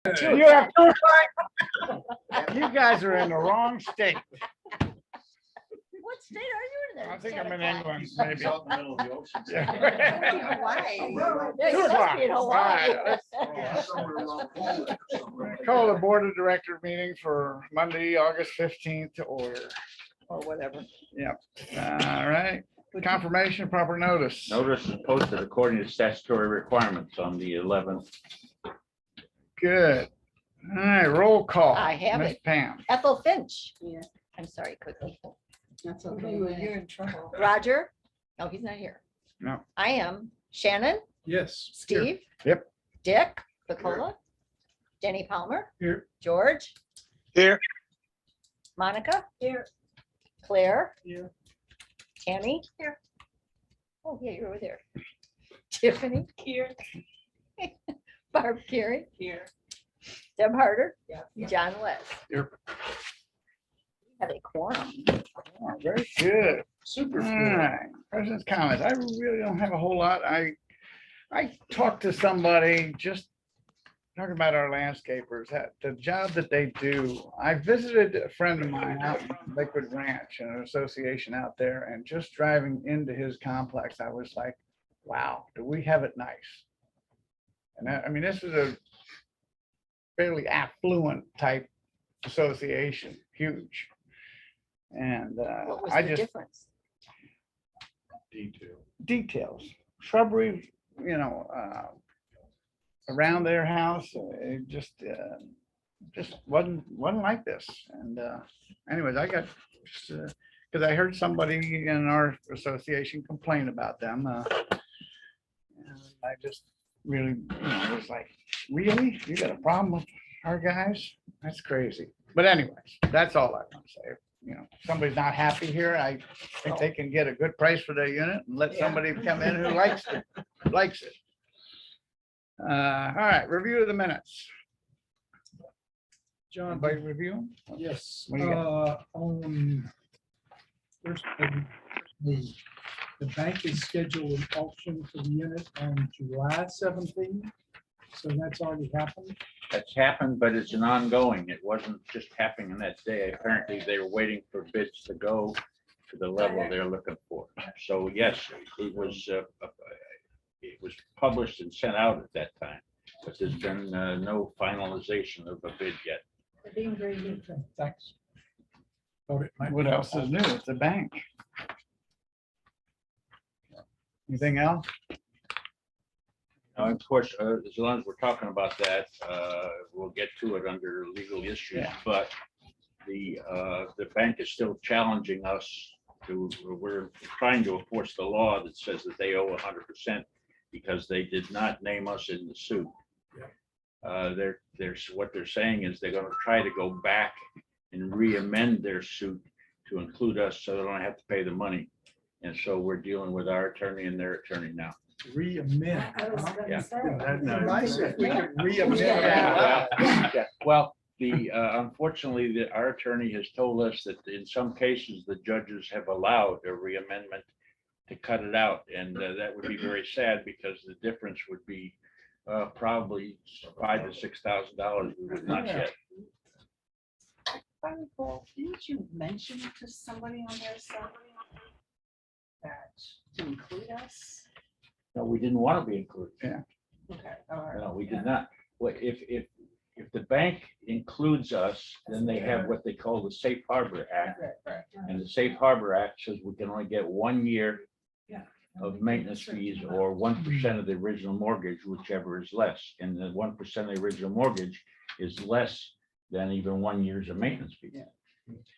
You have two o'clock. You guys are in the wrong state. What state are you in? I think I'm in England, maybe. Out in the middle of the ocean. Yeah. Hawaii. Two Yeah, you must o'clock. be in All Hawaii. right, Call the Board of Directors meeting for Monday, August 15th to order. Or whatever. Yep. All right. Confirmation, proper notice. Notice is posted according to statutory requirements on the 11th. Good. All right, roll call. I have Miss it. Pam. Ethel Finch. Yeah. I'm sorry, Cookie. That's okay. You're in trouble. Roger. No, he's not here. No. I am. Shannon, Yes. Steve. Yep. Dick, Picola, Jenny Palmer. Here. George. Here. Monica. Here. Claire. Here. Tammy. Here. Oh, yeah, you're over there. Tiffany. Here. Barb Carey. Here. Deb Harder. Yeah. John West. Here. Have a quorum. Oh, very good. Super. All right, President's comments. I really don't have a whole lot. I talked to somebody just talking about our landscapers, that the job that they do. I visited a friend of mine out in Lakewood Ranch, an association out there, and just driving into his complex, I was like, wow, do we have it nice? And I mean, this is a fairly affluent type association, huge. And What was I the just difference? details, shrubbery, around their house, it just wasn't like this. And anyways, I got just because I heard somebody in our association complain about them. And I just really, was like, really? You got a problem with our guys? That's crazy. But anyways, that's all I want to say. If somebody's not happy here, I think they can get a good price for their unit and let somebody come in who likes it. All right, review of the minutes. John, Everybody review them? yes, What do you on first, the bank is scheduled an auction for the unit on July 17th. So that's already happened. That's happened, but it's an ongoing. It wasn't just happening that day. Apparently, they were waiting for bids to go to the level they're looking for. So yes, it was published and sent out at that time, but there's been no finalization of a bid yet. They're being very good. Thanks. Thought it might What be- else is new? It's a bank. Anything else? Now, of course, as long as we're talking about that, we'll get to it under legal issues, Yeah. but the bank is still challenging us we're trying to enforce the law that says that they owe 100% because they did not name us in the suit. What they're saying is they're gonna try to go back and re-amend their suit to include us so they don't have to pay the money. And so we're dealing with our attorney and their attorney now. Re-amend. I was huh? gonna Yeah. say. That'd be nice if we could re-amend Yeah. that. Well, unfortunately, our attorney has told us that in some cases, the judges have allowed a re-amendment to cut it out, and that would be very sad because the difference would be probably $5,000 to $6,000 we would not get. Didn't you mention to somebody on their side that to include us? No, we didn't want to be included. Okay, all right. No, we did not. Well, if the bank includes us, then they have what they call the Safe Harbor Act. Right. And the Safe Harbor Act says we can only get 1 year of maintenance fees or 1% of the original mortgage, whichever is less. And the 1% of the original mortgage is less than even 1 year's of maintenance fee.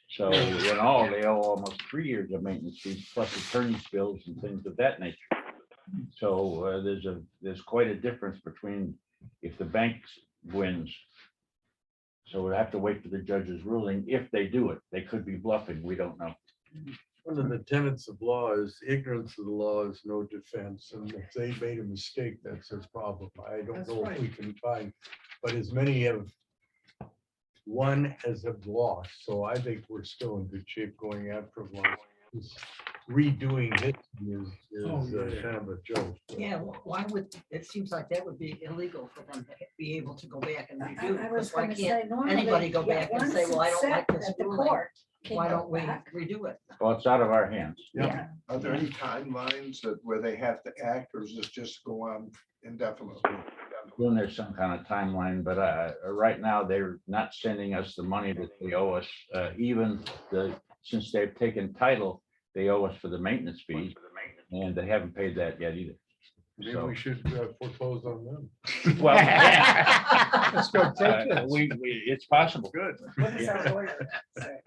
So in all, they owe almost 3 years of maintenance fees plus attorney's bills and things of that nature. So there's quite a difference between if the bank wins. So we'll have to wait for the judge's ruling. If they do it, they could be bluffing. We don't know. One of the tenets of law is ignorance of the law is no defense, and if they made a mistake, that's their problem. I don't That's know if right. we can find, but as many have won as have lost, so I think we're still in good shape going after one. redoing it is Oh, yeah. kind of a joke. Yeah, why would, it seems like that would be illegal for them to be able to go back and redo. I was because why gonna can't say, normally, anybody go yeah, back and once say, well, I it's don't like set this that the ruling. court can Why go don't we back. redo it? Well, it's out of our hands. Yeah, Are there any timelines that where they have to act, or does this just go on indefinitely? Then there's some kind of timeline, but right now they're not sending us the money that they owe us. Even since they've taken title, they owe us for the maintenance fees, and they haven't paid that yet either. Maybe So, we should foreclose on them. well, Let's go take it. it's possible. Good. what does our lawyer say?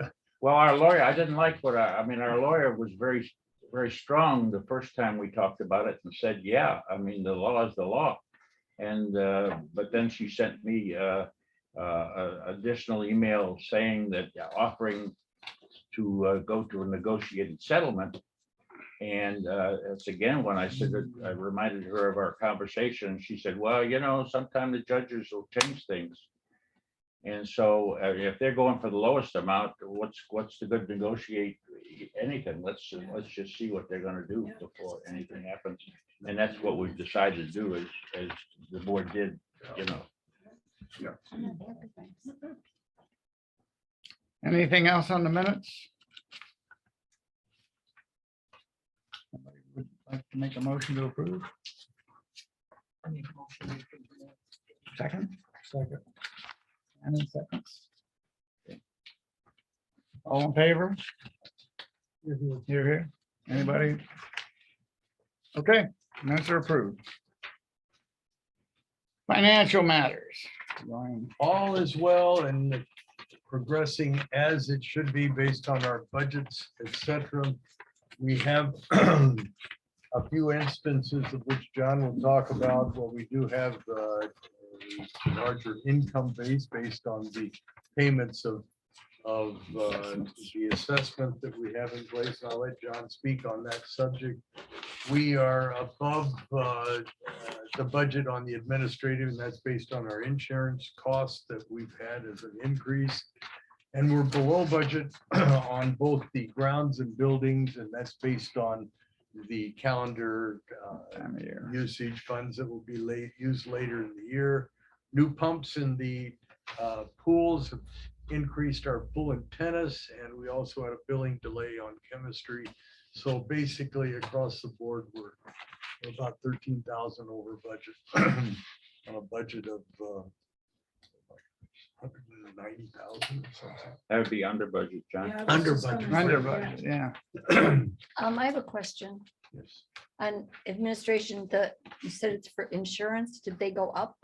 Well, our lawyer, I didn't like what I mean, our lawyer was very, very strong the first time we talked about it and said, yeah, I mean, the law is the law. And, but then she sent me additional email saying that offering to go to a negotiated settlement. And it's again, when I said that, I reminded her of our conversation, she said, well, you know, sometimes the judges will change things. And so if they're going for the lowest amount, what's the good negotiate anything? Let's just see what they're gonna do before anything happens. And that's what we've decided to do as the board did, you know. Anything else on the minutes? Somebody would like to make a motion to approve? I make a motion to approve that. Second, Second. and in seconds. All in favor? You're here. You're here. Anybody? Okay, minutes are approved. Financial matters. Ryan. All is well and progressing as it should be based on our budgets, etc. We have a few instances of which John will talk about, where we do have a larger income base based on the payments of the assessment that we have in place. I'll let John speak on that subject. We are above the budget on the administrative, and that's based on our insurance costs that we've had as an increase. And we're below budget on both the grounds and buildings, and that's based on the calendar Time of year. usage funds that will be used later in the year. New pumps in the pools have increased our pool and tennis, and we also had a billing delay on chemistry. So basically across the board, we're about 13,000 over budget on a budget of 190,000 or something. That would be under budget, John. Yeah, I was Under just gonna budget. say, Under yeah. budget, yeah. I have a question Yes. on administration. You said it's for insurance. Did they go up,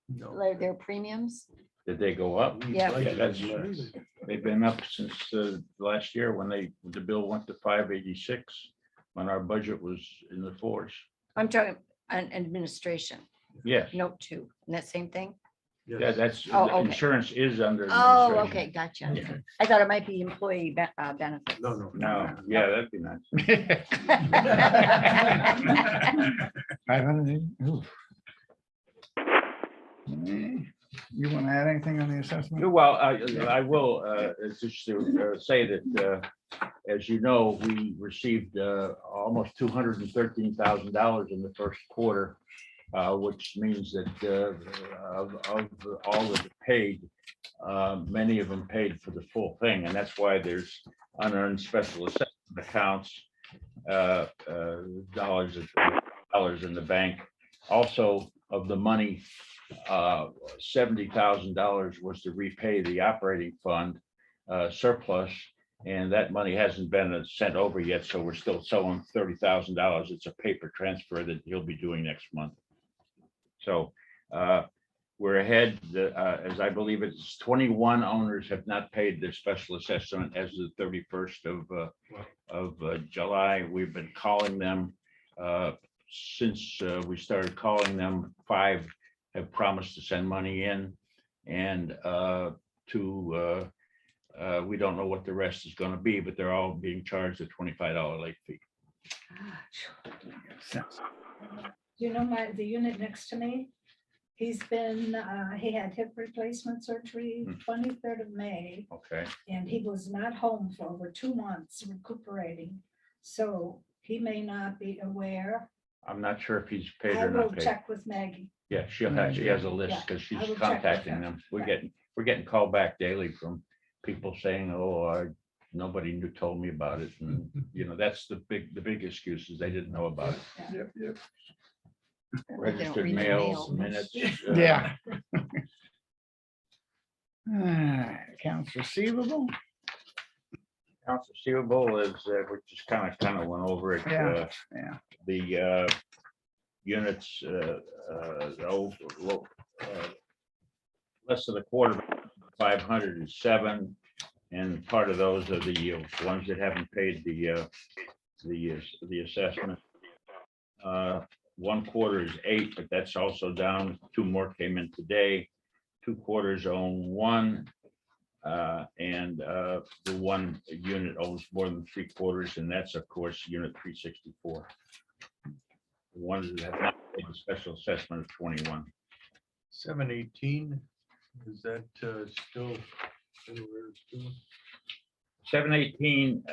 No. like their premiums? Did they go up? We Yeah. budgeted That's- less. They've been up since last year when the bill went to 586, when our budget was in the fours. I'm talking on administration, Yes, note 2, and that same thing? yeah, Yes. that's, Oh, the okay. insurance is under. Oh, administration. okay, gotcha. Yeah. I thought it might be employee benefits. No. No, yeah, that'd be nice. 500. Oof. You want to add anything on the assessment? Well, I will just to say that, as you know, we received almost $213,000 in the first quarter, which means that of all that are paid, many of them paid for the full thing, and that's why there's unearned special assessment accounts, dollars in the bank. Also, of the money, $70,000 was to repay the operating fund surplus, and that money hasn't been sent over yet, so we're still selling $30,000. It's a paper transfer that he'll be doing next month. So we're ahead, as I believe it's 21 owners have not paid their special assessment as of the 31st of July. We've been calling them since we started calling them. 5 have promised to send money in, and we don't know what the rest is going to be, but they're all being charged a $25 late fee. You know, the unit next to me, he had hip replacement surgery 23rd of May, Okay, and he was not home for over 2 months recuperating. So he may not be aware. I'm not sure if he's paid I or will not paid. check with Maggie. Yeah, she has a list Yeah, because she's I will check with contacting her. them. Yeah. We're getting called back daily from people saying, oh, nobody told me about it. And, you know, that's the big excuse is they didn't know about it. Yep, yep. Registered read the mails, mail. minutes. Yeah. Accounts receivable. Accounts receivable is, we just kind of went over it. Yeah, yeah. The units, less than a quarter, 507, and part of those are the ones that haven't paid the assessment. 1/4 is 8, but that's also down. 2 more came in today. 2/4 own 1. And the 1 unit owns more than 3/4, and that's of course unit 364. The ones that have not paid the special assessment of 21. 718, is that still anywhere still? 718,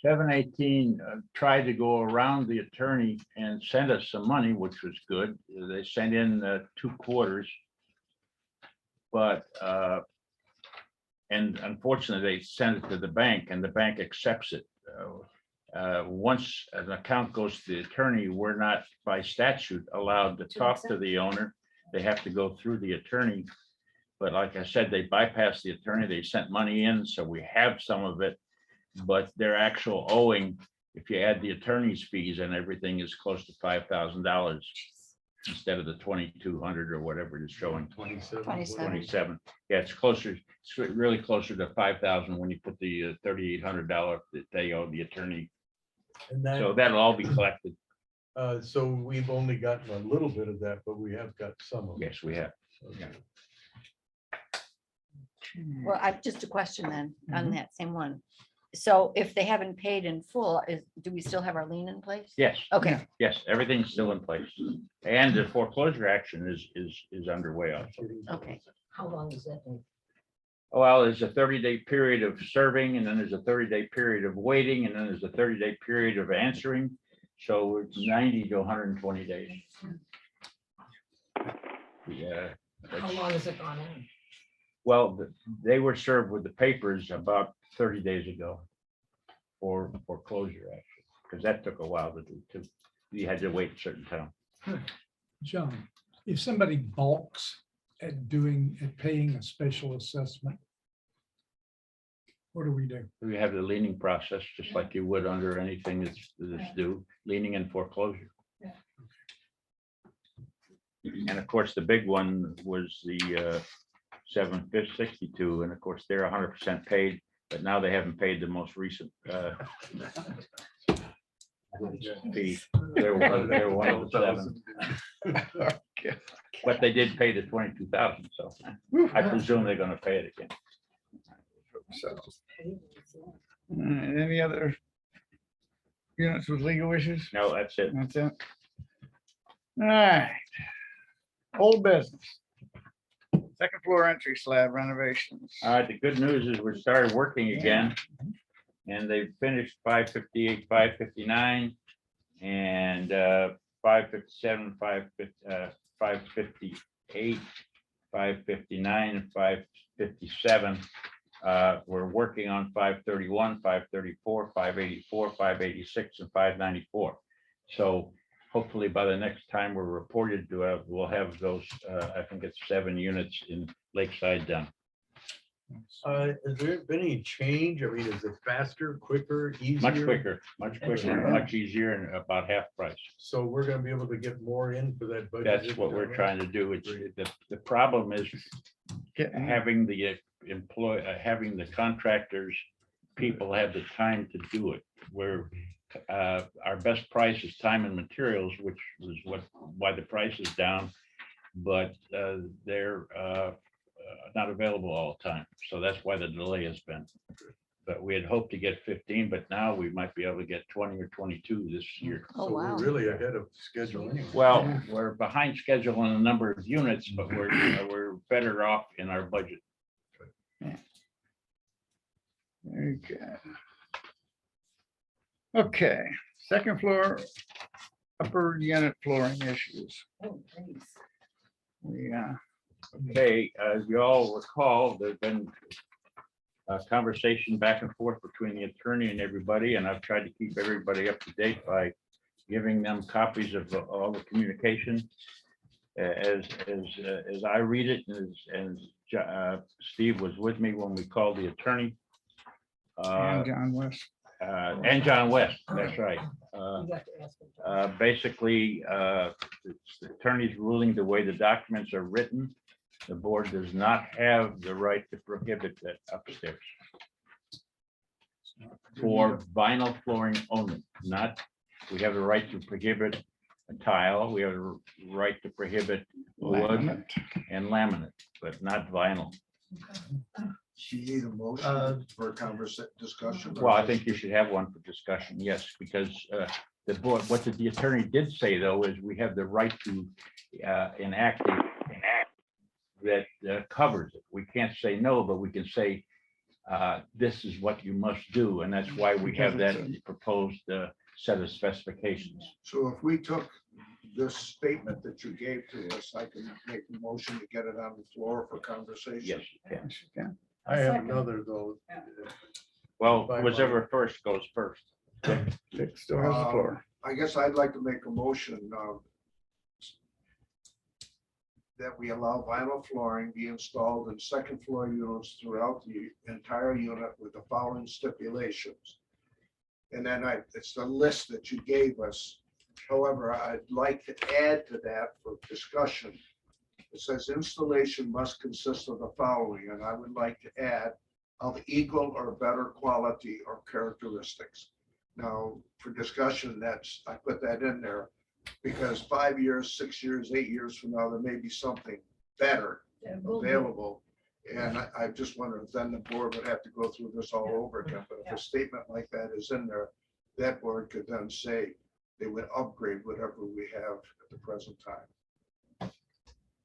718 tried to go around the attorney and send us some money, which was good. They sent in 2/4. But, and unfortunately, they send it to the bank and the bank accepts it. Once an account goes to the attorney, we're not by statute allowed to talk to the owner. They have to go through the attorney. But like I said, they bypassed the attorney. They sent money in, so we have some of it. But their actual owing, if you add the attorney's fees and everything, is close to $5,000 instead of the 2,200 or whatever it is showing. 27. 27. Yeah, it's closer, it's really closer to 5,000 when you put the $3,800 that they owe the attorney. And So that, that'll all be collected. so we've only gotten a little bit of that, but we have got some of it. Yes, we have. Okay. Well, just a question then on Mhm. that same one. So if they haven't paid in full, do we still have our lien in place? Yes, Okay, yes, everything's still in place. And the foreclosure action is underway also. okay. How long is that? Well, there's a 30-day period of serving, and then there's a 30-day period of waiting, and then there's a 30-day period of answering. So it's 90 to 120 days. Yeah. How long has it gone on? Well, they were served with the papers about 30 days ago for foreclosure action, because that took a while to do too. You had to wait a certain time. John, if somebody balks at paying a special assessment, what do we do? We have the leaning process, just like you would under anything that's due, leaning and foreclosure. Yeah. And of course, the big one was the 762, and of course, they're 100% paid, but now they haven't paid the most recent fee. They're one of the 7, but they did pay the 22,000, so I presume they're gonna pay it again. So, any other units with legal issues? No, that's it. That's it. All right. Old business. Second floor entry slab renovations. The good news is we started working again, and they finished 558, 559, and 557, 558, 559, and 557. We're working on 531, 534, 584, 586, and 594. So hopefully by the next time we're reported to, we'll have those, I think it's 7 units in Lakeside done. Has there been any change? I mean, is it faster, quicker, easier? Much quicker, much easier, and about half price. So we're gonna be able to get more in for that budget. That's what we're trying to do. It's, the problem is Getting having the having the contractors, people have the time to do it. Where our best price is time and materials, which is why the price is down, but they're not available all the time. So that's why the delay has been. But we had hoped to get 15, but now we might be able to get 20 or 22 this year. Oh, So wow. we're really ahead of schedule anyway. Well, we're behind schedule on a number of units, but we're better off in our budget. Very good. Okay, second floor, upper unit flooring issues. Oh, thanks. Yeah, Okay, as you all recall, there's been a conversation back and forth between the attorney and everybody, and I've tried to keep everybody up to date by giving them copies of all the communication. As I read it, Steve was with me when we called the attorney. and John West. And John West, that's right. You got to ask him. Basically, it's the attorney's ruling the way the documents are written. The board does not have the right to prohibit that upstairs for vinyl flooring only, not, we have the right to prohibit a tile, we have the right to prohibit wood Laminate. and laminate, but not vinyl. You need a motion for a discussion. Well, I think you should have one for discussion, yes, because the board, what the attorney did say, though, is we have the right to enact an act that covers it. We can't say no, but we can say this is what you must do, and that's why we have that proposed set of specifications. So if we took this statement that you gave to us, I can make a motion to get it on the floor for conversation. Yes, you can. Yes, you can. I have Second. another though. Well, whichever first goes first. Dick still has the floor. I guess I'd like to make a motion that we allow vinyl flooring be installed in second floor units throughout the entire unit with the following stipulations. And then it's the list that you gave us. However, I'd like to add to that for discussion. It says installation must consist of the following, and I would like to add of equal or better quality or characteristics. Now, for discussion, I put that in there because 5 years, 6 years, 8 years from now, there may be something better available. And I just wonder if then the board would have to go through this all over again. But if a statement like that is in there, that board could then say they would upgrade whatever we have at the present time.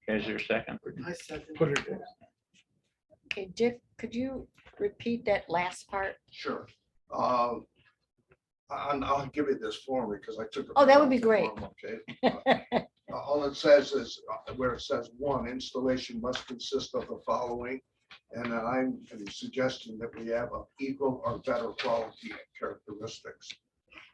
Is there a second? I second. Put it in. Okay, Dick, could you repeat that last part? Sure. I'll give you this form because I took. Oh, that would be the great. form, Okay. All it says is where it says one, installation must consist of the following. And then I'm suggesting that we have an equal or better quality characteristics.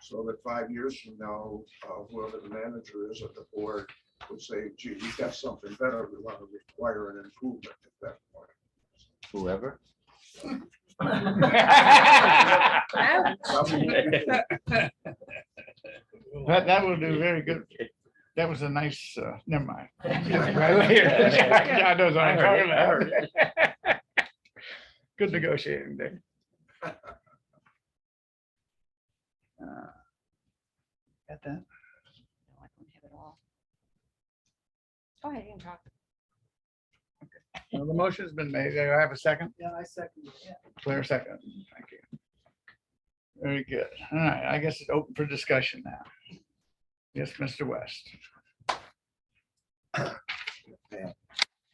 So that 5 years from now, whoever the manager is at the board would say, gee, we got something better. We want to require an improvement at that point. Whoever. That will do very good. That was a nice, never mind. Right here. God knows what I'm talking about. Good negotiating, Dick. Got that? No, I don't have it all. Go ahead, you can talk. Well, the motion's been made. Do I have a second? Yeah, I second. it. Clear second. Thank you. Very good. All right, I guess it's open for discussion now. Yes, Mr. West.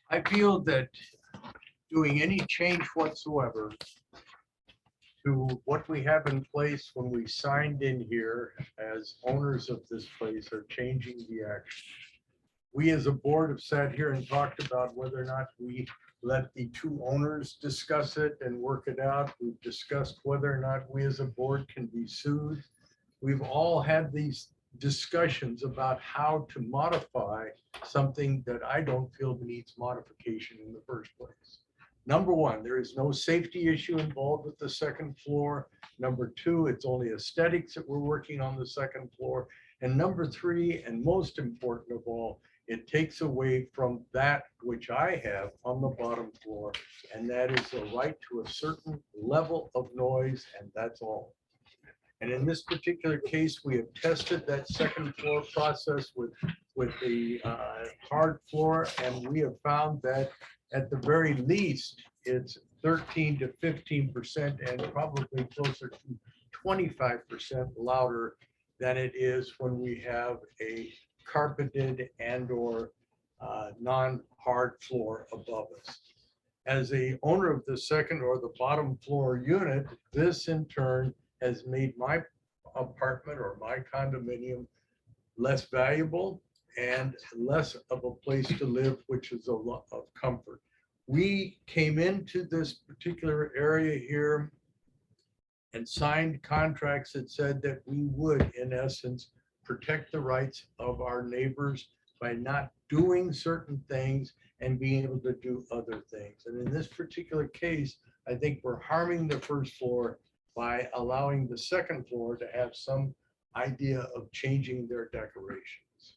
I feel that doing any change whatsoever to what we have in place when we signed in here as owners of this place are changing the action. We as a board have sat here and talked about whether or not we let the two owners discuss it and work it out. We've discussed whether or not we as a board can be sued. We've all had these discussions about how to modify something that I don't feel needs modification in the first place. Number one, there is no safety issue involved with the second floor. Number two, it's only aesthetics that we're working on the second floor. And number three, and most important of all, it takes away from that which I have on the bottom floor, and that is the right to a certain level of noise, and that's all. And in this particular case, we have tested that second floor process with the hard floor, and we have found that at the very least, it's 13 to 15% and probably closer to 25% louder than it is when we have a carpeted and or non-hard floor above us. as a owner of the second or the bottom floor unit, this in turn has made my apartment or my condominium less valuable and less of a place to live, which is a lot of comfort. We came into this particular area here and signed contracts that said that we would, in essence, protect the rights of our neighbors by not doing certain things and being able to do other things. And in this particular case, I think we're harming the first floor by allowing the second floor to have some idea of changing their decorations.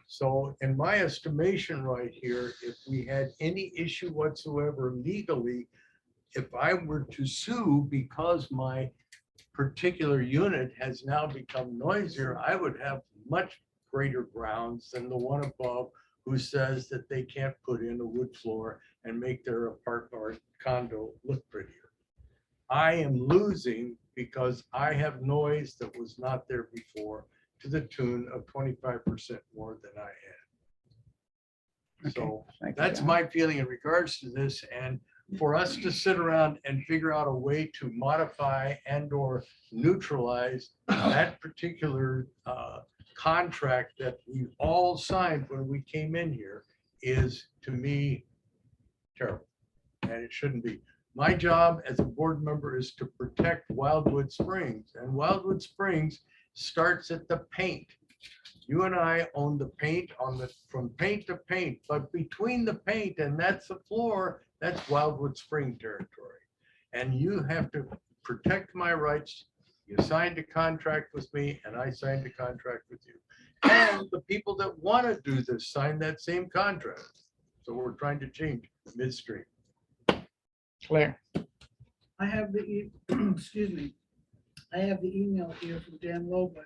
So in my estimation right here, if we had any issue whatsoever legally, if I were to sue because my particular unit has now become noisier, I would have much greater grounds than the one above who says that they can't put in a wood floor and make their apartment or condo look prettier. I am losing because I have noise that was not there before to the tune of 25% more than I had. So Thank you, that's John. my feeling in regards to this. And for us to sit around and figure out a way to modify and or neutralize that particular contract that we all signed when we came in here is, to me, terrible. And it shouldn't be. My job as a board member is to protect Wildewood Springs, and Wildewood Springs starts at the paint. You and I own the paint from paint to paint, but between the paint and that's the floor, that's Wildewood Spring territory. And you have to protect my rights. You signed a contract with me and I signed a contract with you. And the people that want to do this sign that same contract. So we're trying to change midstream. Claire, I have the, excuse me, I have the email here from Dan Lobuck.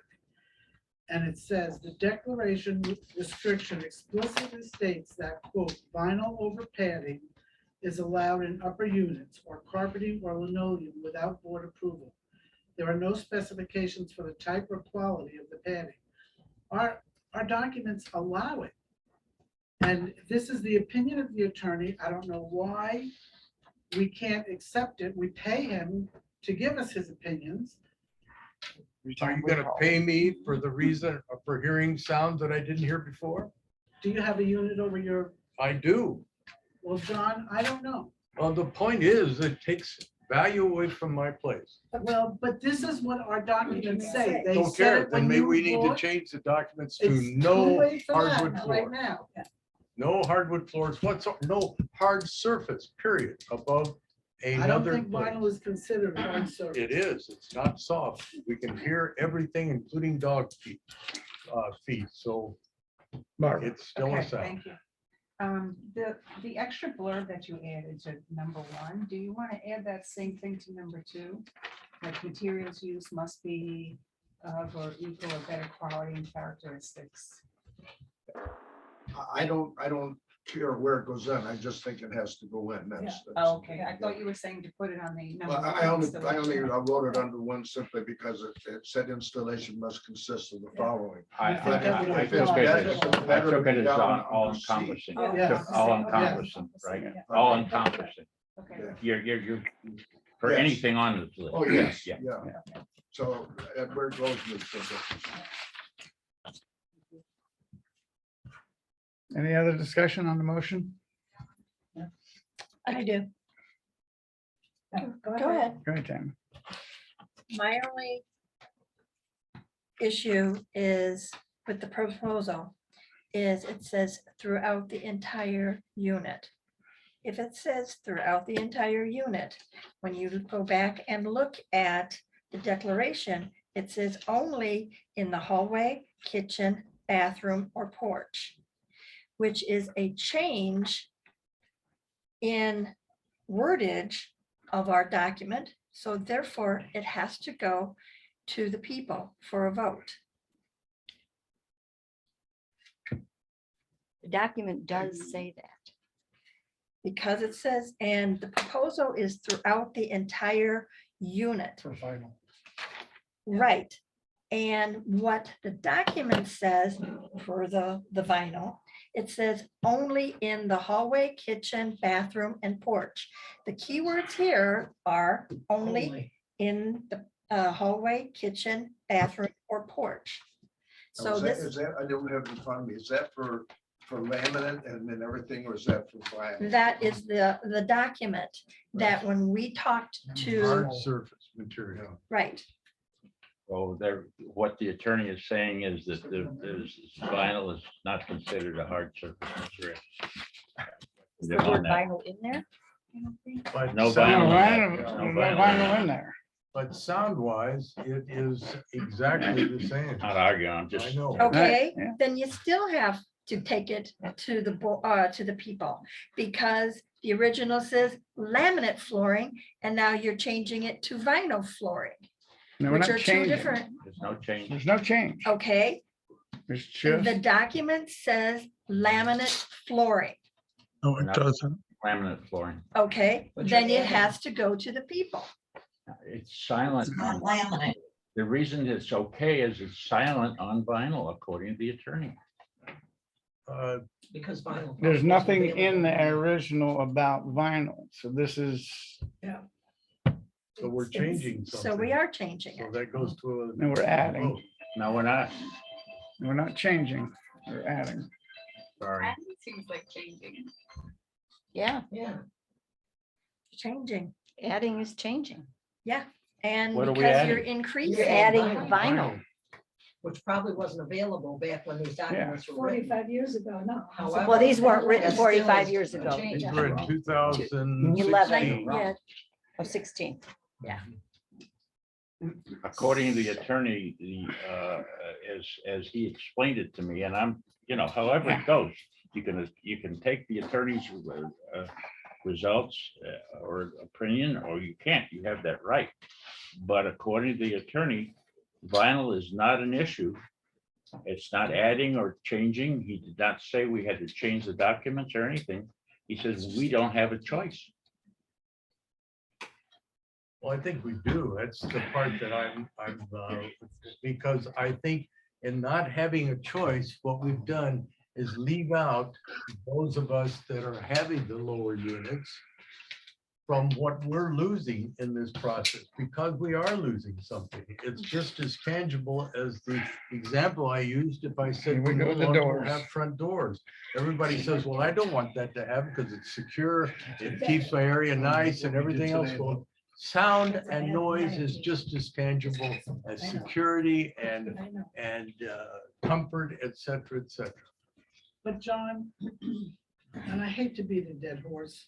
And it says, the declaration restriction explicitly states that, quote, vinyl over padding is allowed in upper units or carpeting or linoleum without board approval. There are no specifications for the type or quality of the padding. Our documents allow it. And this is the opinion of the attorney. I don't know why we can't accept it. We pay him to give us his opinions. Are you gonna pay me for the reason for hearing sounds that I didn't hear before? Do you have a unit over your, I do. well, John, I don't know. Well, the point is, it takes value away from my place. Well, but this is what our documents say. They Don't said care, it then when maybe you we need to bought. change the documents It's to too no late for that hardwood right floor. now. No hardwood floors whatsoever, no hard surface, period, above I don't another think place. vinyl is considered hard surface. It is, it's not soft. We can hear everything, including dog feet, so Barbara, it's still a Okay, sound. thank you. The extra blurb that you added to number 1, do you want to add that same thing to number 2? Like materials used must be of or equal or better quality and characteristics. I don't care where it goes in. I just think it has to go in. That's. Oh, okay, I thought you were saying to put it on the number. Well, one I only installation. wrote it under 1 simply because it said installation must consist of the following. I think that's took what it it's as, I took it as all encompassing, Oh, Yeah. all encompassing, right? Yeah. All encompassing. Okay. You're, for Yes. anything on this list. Oh, yes, Yeah. yeah. So where it goes with any other discussion on the motion? I do. Go Go ahead. Go ahead, Tammy. My only issue is with the proposal is it says throughout the entire unit. If it says throughout the entire unit, when you go back and look at the declaration, it says only in the hallway, kitchen, bathroom, or porch, which is a change in wordage of our document. So therefore, it has to go to the people for a vote. The document does say that. Because it says, and the proposal is throughout the entire unit. For vinyl. Right. And what the document says for the vinyl it says only in the hallway, kitchen, bathroom, and porch. The keywords here are only in the hallway, kitchen, bathroom, or porch. So Is this, that, I don't have it in front of me. Is that for laminate and then everything, or is that for vinyl? that is the document that when we talked to, Hard surface material. right, So there, what the attorney is saying is that there's vinyl is not considered a hard surface material. Is the word On that. vinyl in there? But No No vinyl. vinyl, No no vinyl. vinyl in there. But sound wise, it is exactly the same. Not arguing, I'm I just. know. okay, yeah. then you still have to take it to the people, because the original says laminate flooring, and now you're changing it to vinyl flooring, No, we're which not are two changing. different, There's no change. There's no change. okay? There's And the just, document says laminate flooring, No, We're it not- doesn't. Laminate flooring. okay? But Then you're it has to go to the people. It's silent. It's not on- laminate. The reason it's okay is it's silent on vinyl, according to the attorney. Because vinyl. there's wasn't nothing in available. the original about vinyl. So this is, So we're changing something. So we are changing So it. that goes to a. and we're adding, No, we're not. we're not changing, we're adding. Sorry. Seems like changing. Yeah, Yeah. Changing, adding is changing. and What are we because you're adding? increasing. You're adding vinyl. vinyl. Which probably wasn't available back when these documents were written. 45 years ago, no. However, Well, these weren't written that still 45 is years a ago. change. These were in 2016. Yeah, Oh, 16. According to the attorney, as he explained it to me, and I'm, however it goes, you can take the attorney's results or opinion, or you can't. You have that right. But according to the attorney, vinyl is not an issue. It's not adding or changing. He did not say we had to change the documents or anything. He says we don't have a choice. Well, I think we do. That's the part that I'm, because I think in not having a choice, what we've done is leave out those of us that are having the lower units from what we're losing in this process, because we are losing something. It's just as tangible as the example I used. If I said We we go no with the longer doors. have front doors, everybody says, well, I don't want that to happen because it's secure. It keeps my area nice and everything else. Well, sound and noise is just as tangible as security and comfort, et cetera, et cetera. But John, and I hate to beat a dead horse.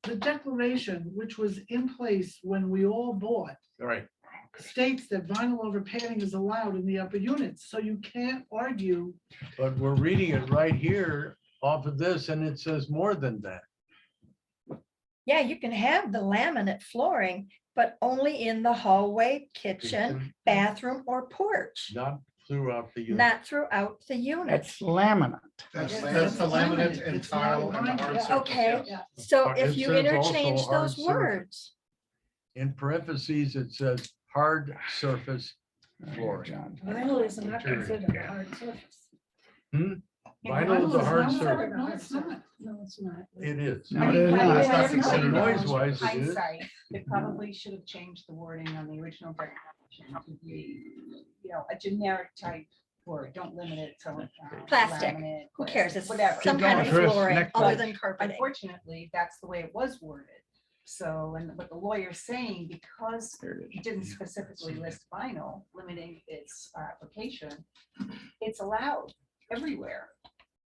The declaration, which was in place when we all bought, All right. states that vinyl overpadding is allowed in the upper units, so you can't argue. But we're reading it right here off of this, and it says more than that. yeah, you can have the laminate flooring, but only in the hallway, kitchen, bathroom, or porch, Not throughout the unit. not throughout the unit. That's laminate. That's That's the laminate and It's tile not and the vinyl. hard Yeah. surface, Okay, yeah. so It if you says also interchange hard those surface. words, In parentheses, it says hard surface flooring. John. Vinyl is not Material. considered a hard surface. Vinyl is a hard not surface. No, it's not. No, it's not. It is. No, it is not. It's not considered a hard Noise wise, it is. Hindsight, they probably should have changed the wording on the original declaration to be, a generic type word. Don't limit it to. Plastic. laminate, who cares? plastic, It's whatever. some kind of Chris, flooring next other page. than carpeting. Unfortunately, that's the way it was worded. So, and what the lawyer's saying, because There it it is. didn't specifically list vinyl, limiting its application, it's allowed everywhere.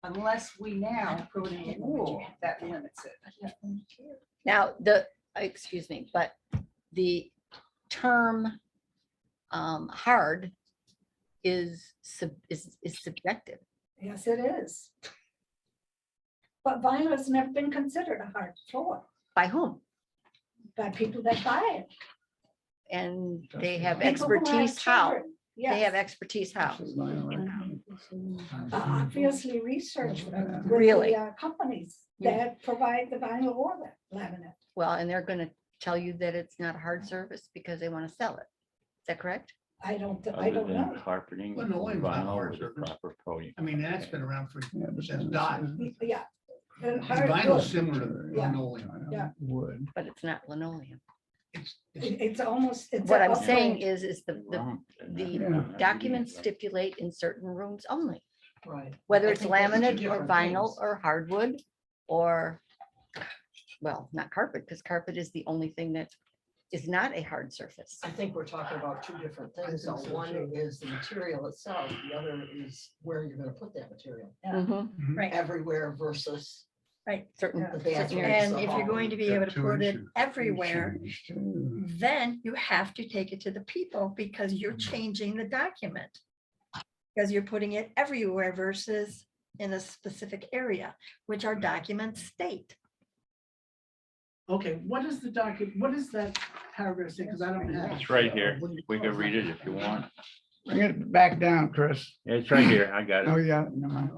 Unless we now put in a rule that limits it. Now, excuse me, but the term hard is subjective. Yes, it is. But vinyl has never been considered a hard floor By whom? by people that buy it. And they have People who have expertise how? children, They have Yes, expertise how? This is vinyl, right? obviously research with Really? the companies that provide the vinyl or the laminate. Well, and they're going to tell you that it's not a hard surface because they want to sell it. Is that correct? I don't other know. than carpeting, and Linoleum's not vinyl hard with a surface. proper podium. I mean, that's been around for, Yeah, but since then dot. Yeah. And And hardwood, vinyl's similar to Yeah. linoleum. Yeah. Wood. But it's not linoleum. it's almost, it's. What a I'm saying upgrade. is Wrong. the Yeah. documents stipulate in certain rooms only, Right. whether I it's think those are two laminate or different vinyl things. or hardwood or, well, not carpet, because carpet is the only thing that is not a hard surface. I think we're talking about two different things. So think so, one too. is the material itself, the other is where you're gonna put that material. Mhm. Right, Everywhere versus Certain, Yeah. the certain bathroom. areas. and if you're going to be Got able to two put it issues. everywhere, Changed, too. then you have to take it to the people because you're changing the document. Because you're putting it everywhere versus in a specific area, which our documents state. Okay, what is the document, what is that paragraph say? Because I don't have. It's right here. We can read it if you want. Bring it back down, Chris. It's right here. I got Oh, it. yeah. never mind.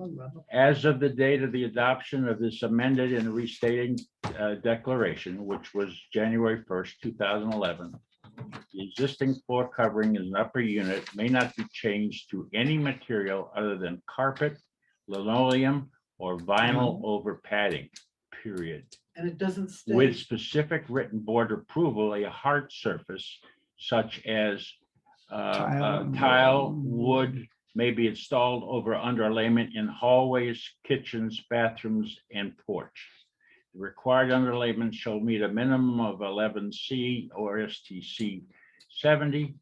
As of the date of the adoption of this amended and restating declaration, which was January 1st, 2011, the existing floor covering in an upper unit may not be changed to any material other than carpet, linoleum, or vinyl over padding, period. And it doesn't With state, specific written board approval, a hard surface such as tile, wood may be installed over underlayment in hallways, kitchens, bathrooms, and porch. The required underlayment shall meet a minimum of 11C or STC 70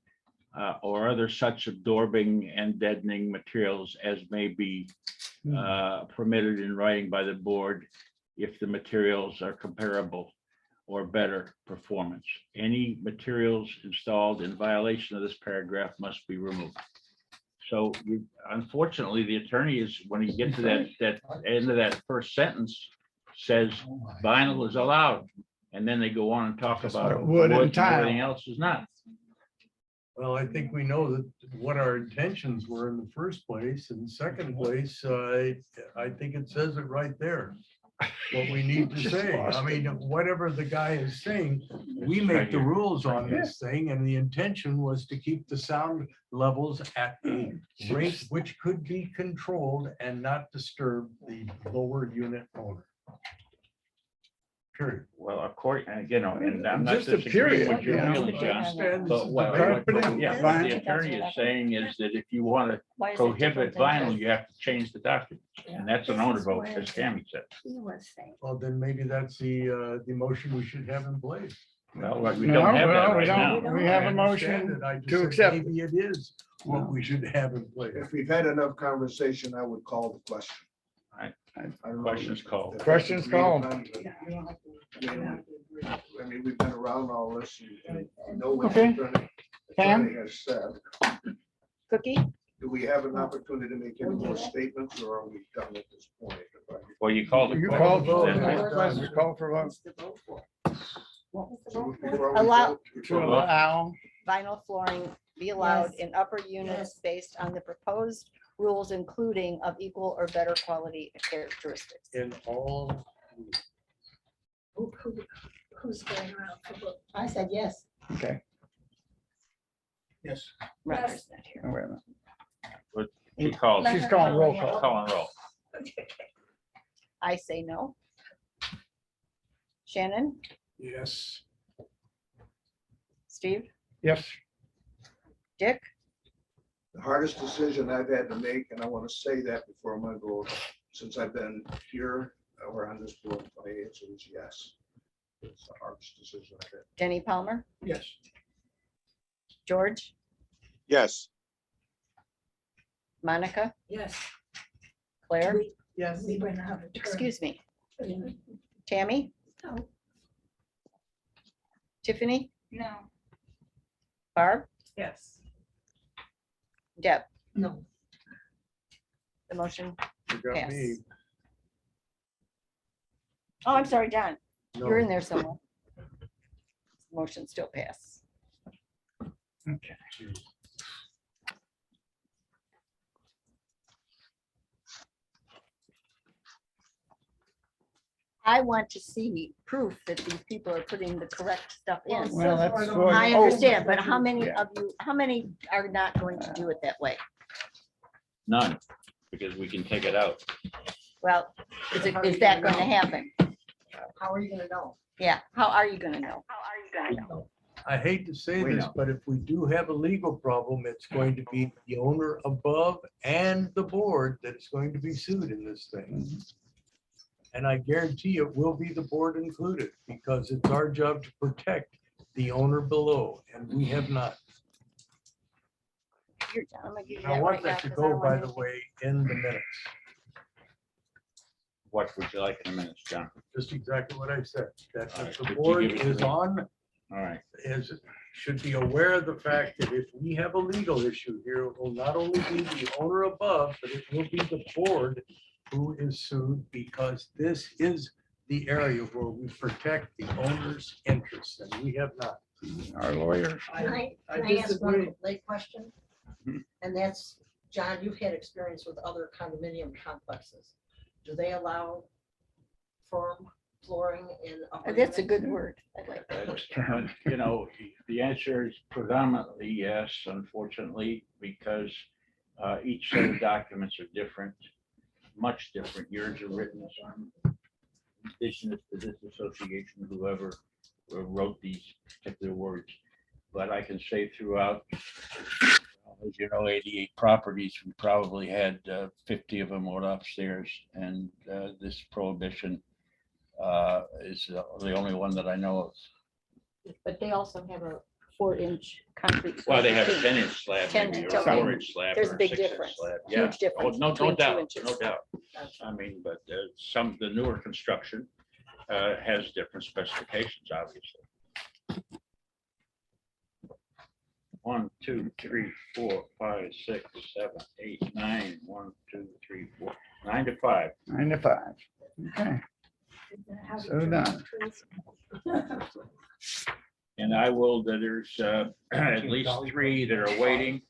or other such absorbing and deadening materials as may be permitted in writing by the board if the materials are comparable or better performance. Any materials installed in violation of this paragraph must be removed. So unfortunately, the attorney is, when you get to that end of that first sentence, says vinyl is allowed. And then they go on and talk about Wood wood and and tile. everything else is not. Well, I think we know that what our intentions were in the first place. In second place, I think it says it right there. What we need to Just say. lost I mean, whatever the guy is saying, we It's make right the here. rules on this thing, and the intention was to keep the sound levels at a rate which could be controlled and not disturb the lower unit owner. Period. Well, according, and I'm not Just a disagreeing with period, your you know. feelings, John. Understand this But is what debatable. yeah, what the attorney is saying is that if you want to Why is it prohibit different than vinyl, just- you have to change the document. And that's an This owner is vote, where as Tammy said. He was saying. Well, then maybe that's the motion we should have in place. Well, we No, don't have that well, we right don't. now. We have I a understand motion it. I just to said accept it. Maybe it is what we should have in place. If we've had enough conversation, I would call the question. Right. I don't know Question's if- called. if Question's agreed called. upon, but, yeah, you don't have to. I mean, I mean, we've been around all this and know what Okay. the attorney Pam? has said. Cookie, Do we have an opportunity to make any more statements or are we done at this point? Well, you called it. You called for That's a it. vote. You called for a vote. What's the vote for? What was the So vote for? before we Allow- vote, To before we- allow, vinyl flooring be allowed Yes. in upper units based on the proposed rules, including of equal or better quality characteristics. In all. Who's going around for vote? I said yes. okay. Yes. Roger's not here. Oh, wait a minute. She called. She's calling roll She's call. calling roll. I say no. Shannon, Yes. Steve, Yes, Dick, The hardest decision I've had to make, and I want to say that before I'm gonna go, since I've been here or on this board, my answer is yes. It's the hardest decision I've had. Denny Palmer, Yes. George, Yes, Monica, Yes. Claire, Yes. We went out of turn. excuse me, Tammy, No. Tiffany, No. Barb, Yes. Deb. No. The motion. You got Pass. me. Oh, I'm sorry, Don. You're in No. there somewhere. Motion still pass. okay. I want to see proof that these people are putting the correct stuff in. Well, that's. I understand, but how many Yeah. of you, how many are not going to do it that way? None, because we can take it out. Well, is that going to happen? How are you gonna know? Yeah, how are you gonna know? I hate to say We this, know. but if we do have a legal problem, it's going to be the owner above and the board that's going to be sued in this thing. And I guarantee it will be the board included, because it's our job to protect the owner below, and we have not. Here, John, I'm gonna give you I that want right now, that to 'cause I go, don't by want the way, in the minutes. What would you like in a minute, John? Just exactly what I said, that All right, if the could you board give it to is me? on, All right, should be aware of the fact that if we have a legal issue here, it will not only be the owner above, but it will be the board who is sued, because this is the area where we protect the owner's interests, and we have not. Our lawyers. Can I ask disagree. one late question? Mhm. And that's, John, you've had experience with other condominium complexes. Do they allow firm flooring in? upper That's a units? good word. I like that. you know, the answer is predominantly yes, unfortunately, because each set of documents are different, much different. Yours are written on indigenous to this association, whoever wrote these particular words. But I can say throughout, as you know, 88 properties, we probably had 50 of them went upstairs, and this prohibition is the only one that I know of. But they also have a 4-inch concrete. Well, they have a slab, too. 10-inch slab, 10 maybe, inch, or a okay. 4-inch slab. There's or a big 6-inch difference. slab. Huge Yeah. difference Oh, no between 2 doubt, inches. no doubt. I mean, but the newer construction has different specifications, obviously. 1, 2, 3, 4, 5, 6, 7, 8, 9. 1, 2, 3, 4, 9 to 5. 9 to 5. Okay, How do so you done. And I will, there's at least 3 that are waiting.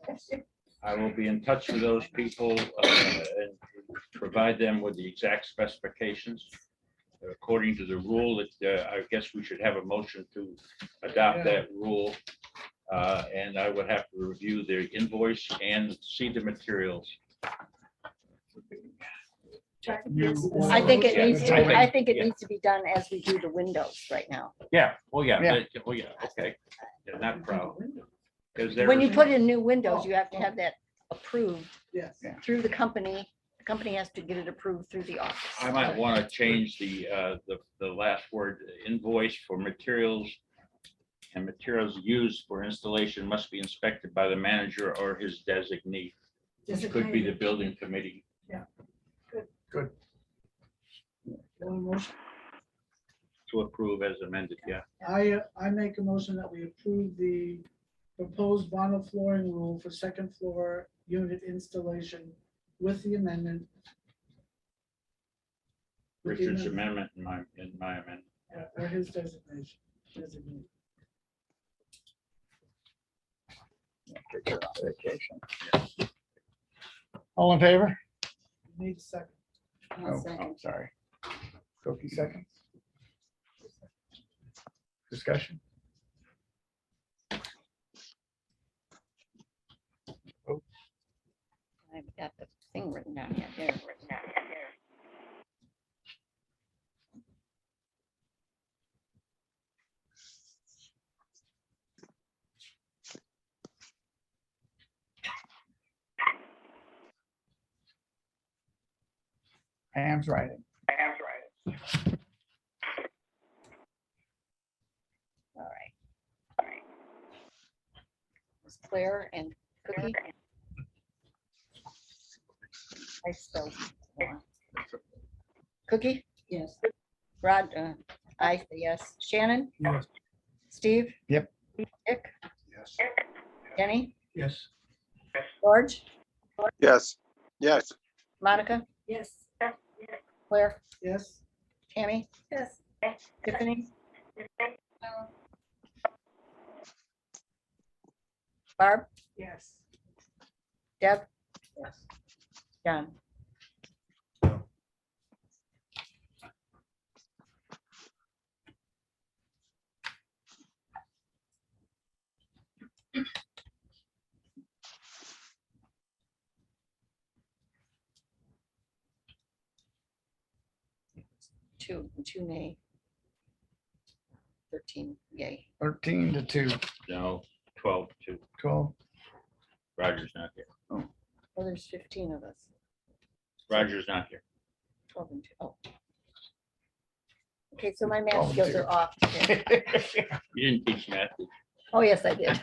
I will be in touch with those people and provide them with the exact specifications. According to the rule, that I guess we should have a motion to adopt that rule. And I would have to review their invoice and see the materials. I think it Yeah, needs to, I think- I think it yeah. needs to be done as we do the windows right now. Yeah, well, yeah, Yeah. oh, yeah, okay. Yeah, not a problem. Because When you put in new windows, you have to have that approved Yes. through the company. The company has to get it approved through the office. I might want to change the last word, invoice for materials. And materials used for installation must be inspected by the manager or his designee, which could be the building committee. One motion. To approve as amended, yeah. I make a motion that we approve the proposed vinyl flooring rule for second floor unit installation with the amendment. With the Richard's amendment, amendment in my amendment. Or his designation. Designate. All in favor? Need a second. Oh, I'm sorry. Cookie seconds. Discussion? I've got the thing written down here. There. Pam's writing. All right. It's Claire and Cookie. I spelled wrong. Cookie, Yes. Rod, I say yes. Shannon, Yes. Steve? Yep. Dick, Yes. Jenny, Yes. George, Yes, yes, Monica, Yes. Claire, Yes. Tammy, Yes. Tiffany? Barb, Yes. Deb, Yes. John. 2, 2 nay. 13 yay. 13 to 2, No, 12 to 12. Roger's not here. Well, there's 15 of us. Roger's not here. 12 and 2. Oh. Okay, so my 12 math and skills 2. are off today. You didn't teach math. did Oh, yes, I did.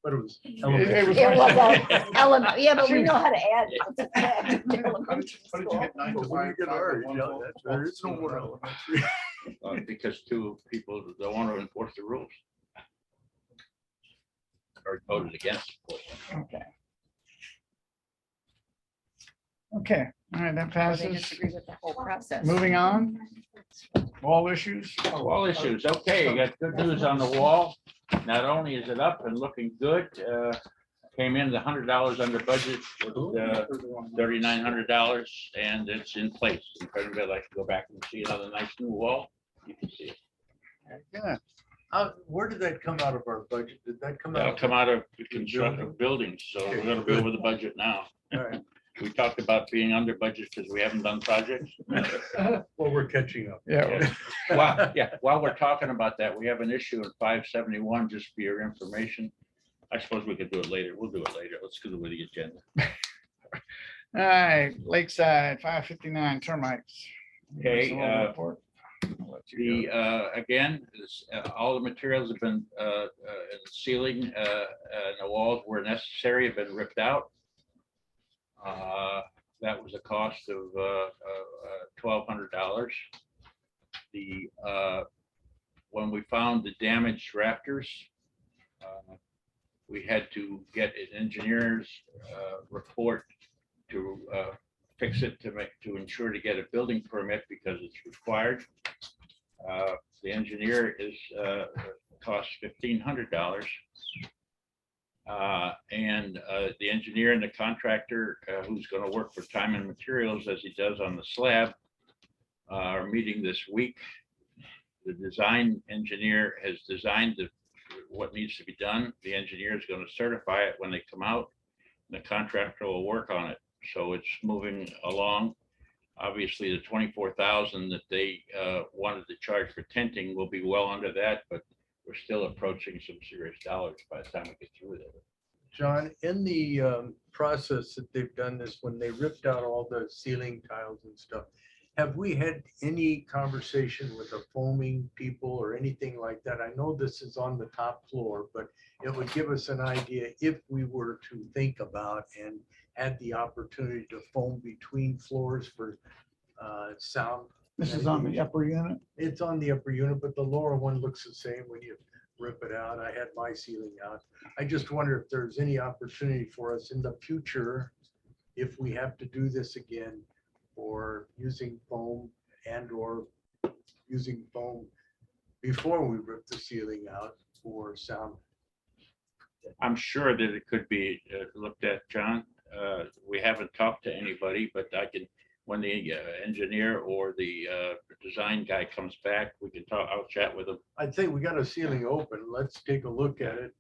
But it was. It elementary. was It was hard. element, yeah, but we Shoot. know how to add. How did you get 9 But when you divided get by ours, one yeah, vote? that's- there is no more elementary. you? Because two people don't want to enforce the rules. Or voted against. of course. Okay. Okay, all right, that Or they passes. disagree with the whole process. Moving on. Wall issues. Wall issues, okay, you got good news on the wall. Not only is it up and looking good, came in $100 under budget with $3,900 and it's in place. If anybody like to go back and see another nice new wall, you can see it. Yeah, Where did that come out of our budget? Did that come That'll out? come out of the construction of buildings, so we're gonna be over the budget now. All right. We talked about being under budget because we haven't done projects. Well, we're catching up. yeah. While we're talking about that, we have an issue in 571, just for your information. I suppose we could do it later. We'll do it later. Let's go with the agenda. All right, Lakeside, 559 termites. Okay, Give us a little report. I'll let you go. Again, all the materials have been, and the ceiling, and the walls where necessary have been ripped out. That was a cost of $1,200. When we found the damaged rafters, we had to get an engineer's report to fix it to ensure to get a building permit because it's required. The engineer is cost $1,500. And the engineer and the contractor who's going to work for time and materials as he does on the slab are meeting this week. The design engineer has designed what needs to be done. The engineer is going to certify it when they come out. The contractor will work on it. So it's moving along. Obviously, the $24,000 that they wanted to charge for tenting will be well under that, but we're still approaching some serious dollars by the time we get through it. John, in the process that they've done this, when they ripped out all the ceiling tiles and stuff, have we had any conversation with the foaming people or anything like that? I know this is on the top floor, but it would give us an idea if we were to think about and had the opportunity to foam between floors for sound. This is on the upper unit. It's on the upper unit, but the lower one looks the same when you rip it out. I had my ceiling out. I just wonder if there's any opportunity for us in the future, if we have to do this again, or using foam and or using foam before we rip the ceiling out for sound. I'm sure that it could be looked at, John. We haven't talked to anybody, but I can, when the engineer or the design guy comes back, we can talk, I'll chat with him. I'd say we got a ceiling open. Let's take a look at it.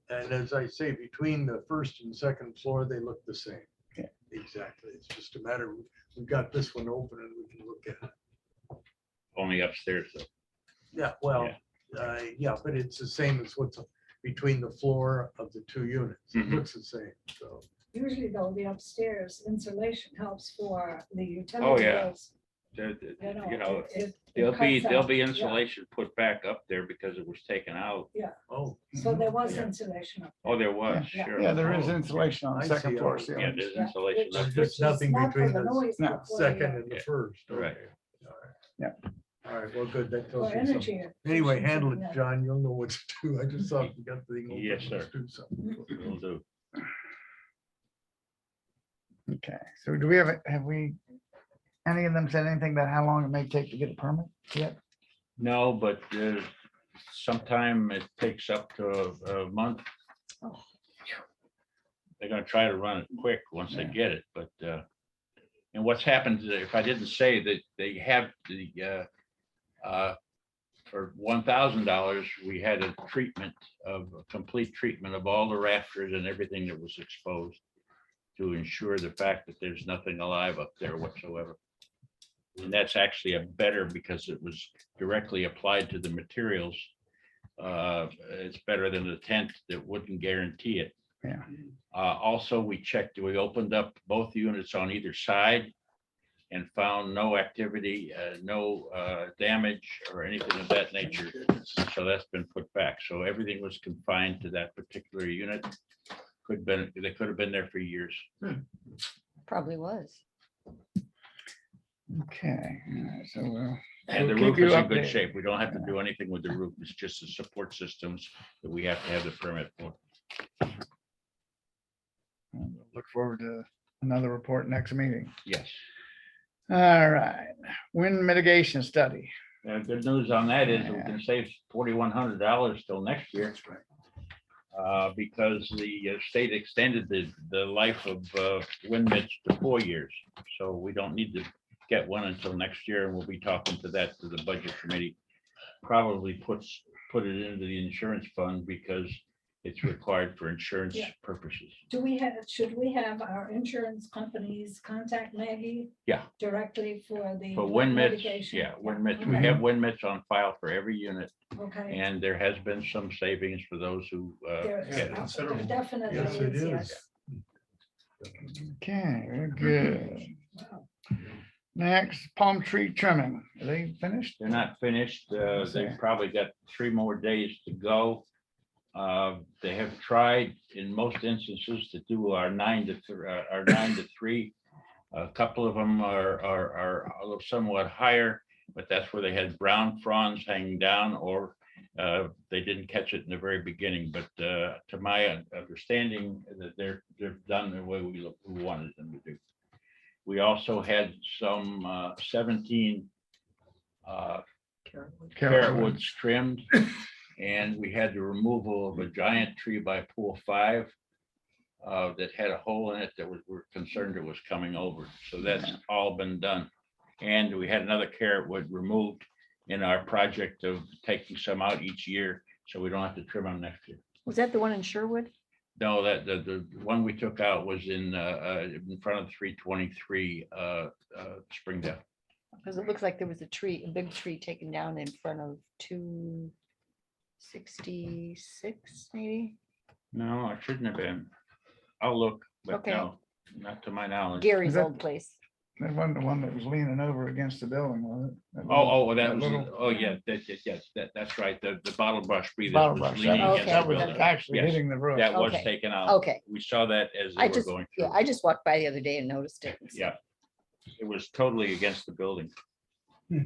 And as I say, between the first and second floor, they look the same. Okay. Exactly. It's just a matter, we've got this one open and we can look at it. Only upstairs though. Yeah, well, yeah, but it's the same as what's between the floor of the two units. It Mhm. looks the same, so. Usually though, the upstairs insulation helps for the Oh, utility yeah. bills. You know, it there'll be cuts out, yeah. insulation put back up there because it was taken out. Oh. So there was Yeah. insulation up Oh, there was, Yeah. sure. Yeah, there is Oh, insulation on I the second see. floor Oh, Yeah, ceiling. there's Yeah, insulation which- up There's there. just nothing not for between the the noise, No. but for second the, and the Yeah. first. Right. Okay. All right. Yeah. All right, well, good. That tells for me something. energy. Anyway, handle it, efficiency, John. You'll know what to do. I just thought we got the thing open. Yes, Let's sir. do something. Will do. Okay, so do we have we, any of them said anything about how long it may take to get a permit yet? No, but sometime it takes up to a month. Oh. They're gonna try to run it quick once they Yeah. get it, but and what's happened, if I didn't say that they have the for $1,000, we had a complete treatment of all the rafters and everything that was exposed to ensure the fact that there's nothing alive up there whatsoever. And that's actually a better because it was directly applied to the materials. It's better than the tent that wouldn't guarantee it. Yeah. Also, we opened up both units on either side and found no activity, no damage or anything of that nature. So that's been put back. So everything was confined to that particular unit. They could have been there for years. Probably was. Okay, all right, so we'll. And the we'll keep roof you is in good updated. shape. We don't have to do anything with the roof. It's just the support systems that we have to have the permit for. We'll Look forward to another report next meeting. Yes. All right, wind mitigation study. Good news on that is we can save $4,100 till next year. Because the state extended the life of wind mits to 4 years. So we don't need to get one until next year, and we'll be talking to the budget committee. Probably put it into the insurance fund because it's required for insurance Yeah. purposes. Should we have our insurance companies contact Maggie? Yeah. Directly for the. For wind mits, mitigation? yeah, wind mits. We Okay. have wind mits on file for every unit, Okay. and there has been some savings for those who There get it. there definitely Yes, it is, is. yes. Okay, very good. Next, palm tree trimming. Are they finished? They're not finished. They've probably got 3 more days to go. They have tried in most instances to do our 9 to 3. A couple of them are a little somewhat higher, but that's where they had brown fronds hanging down, or they didn't catch it in the very beginning. But to my understanding, that they're done the way we wanted them to do. We also had some 17 carrot woods trimmed, and we had the removal of a giant tree by pool 5 that had a hole in it that we're concerned it was coming over. So that's all been done. And we had another carrot wood removed in our project of taking some out each year, so we don't have to trim them next year. Was that the one in Sherwood? No, that the one we took out was in front of 323 Springdale. Because it looks like there was a big tree taken down in front of 266, maybe. No, it shouldn't have been. I'll look, but Okay. no, not to my knowledge. Gary's that- old place. That wasn't the one that was leaning over against the building, was it? That Oh, little- that was, little oh, yeah, yes, that's right. The bottle brush tree that Bottle was brush. leaning Okay. against That the was building. actually Yes. hitting the roof. That was Okay. taken out. Okay, We saw that as they I were just, going yeah, through. I just walked by the other day and noticed it. So, Yeah. It was totally against the building. All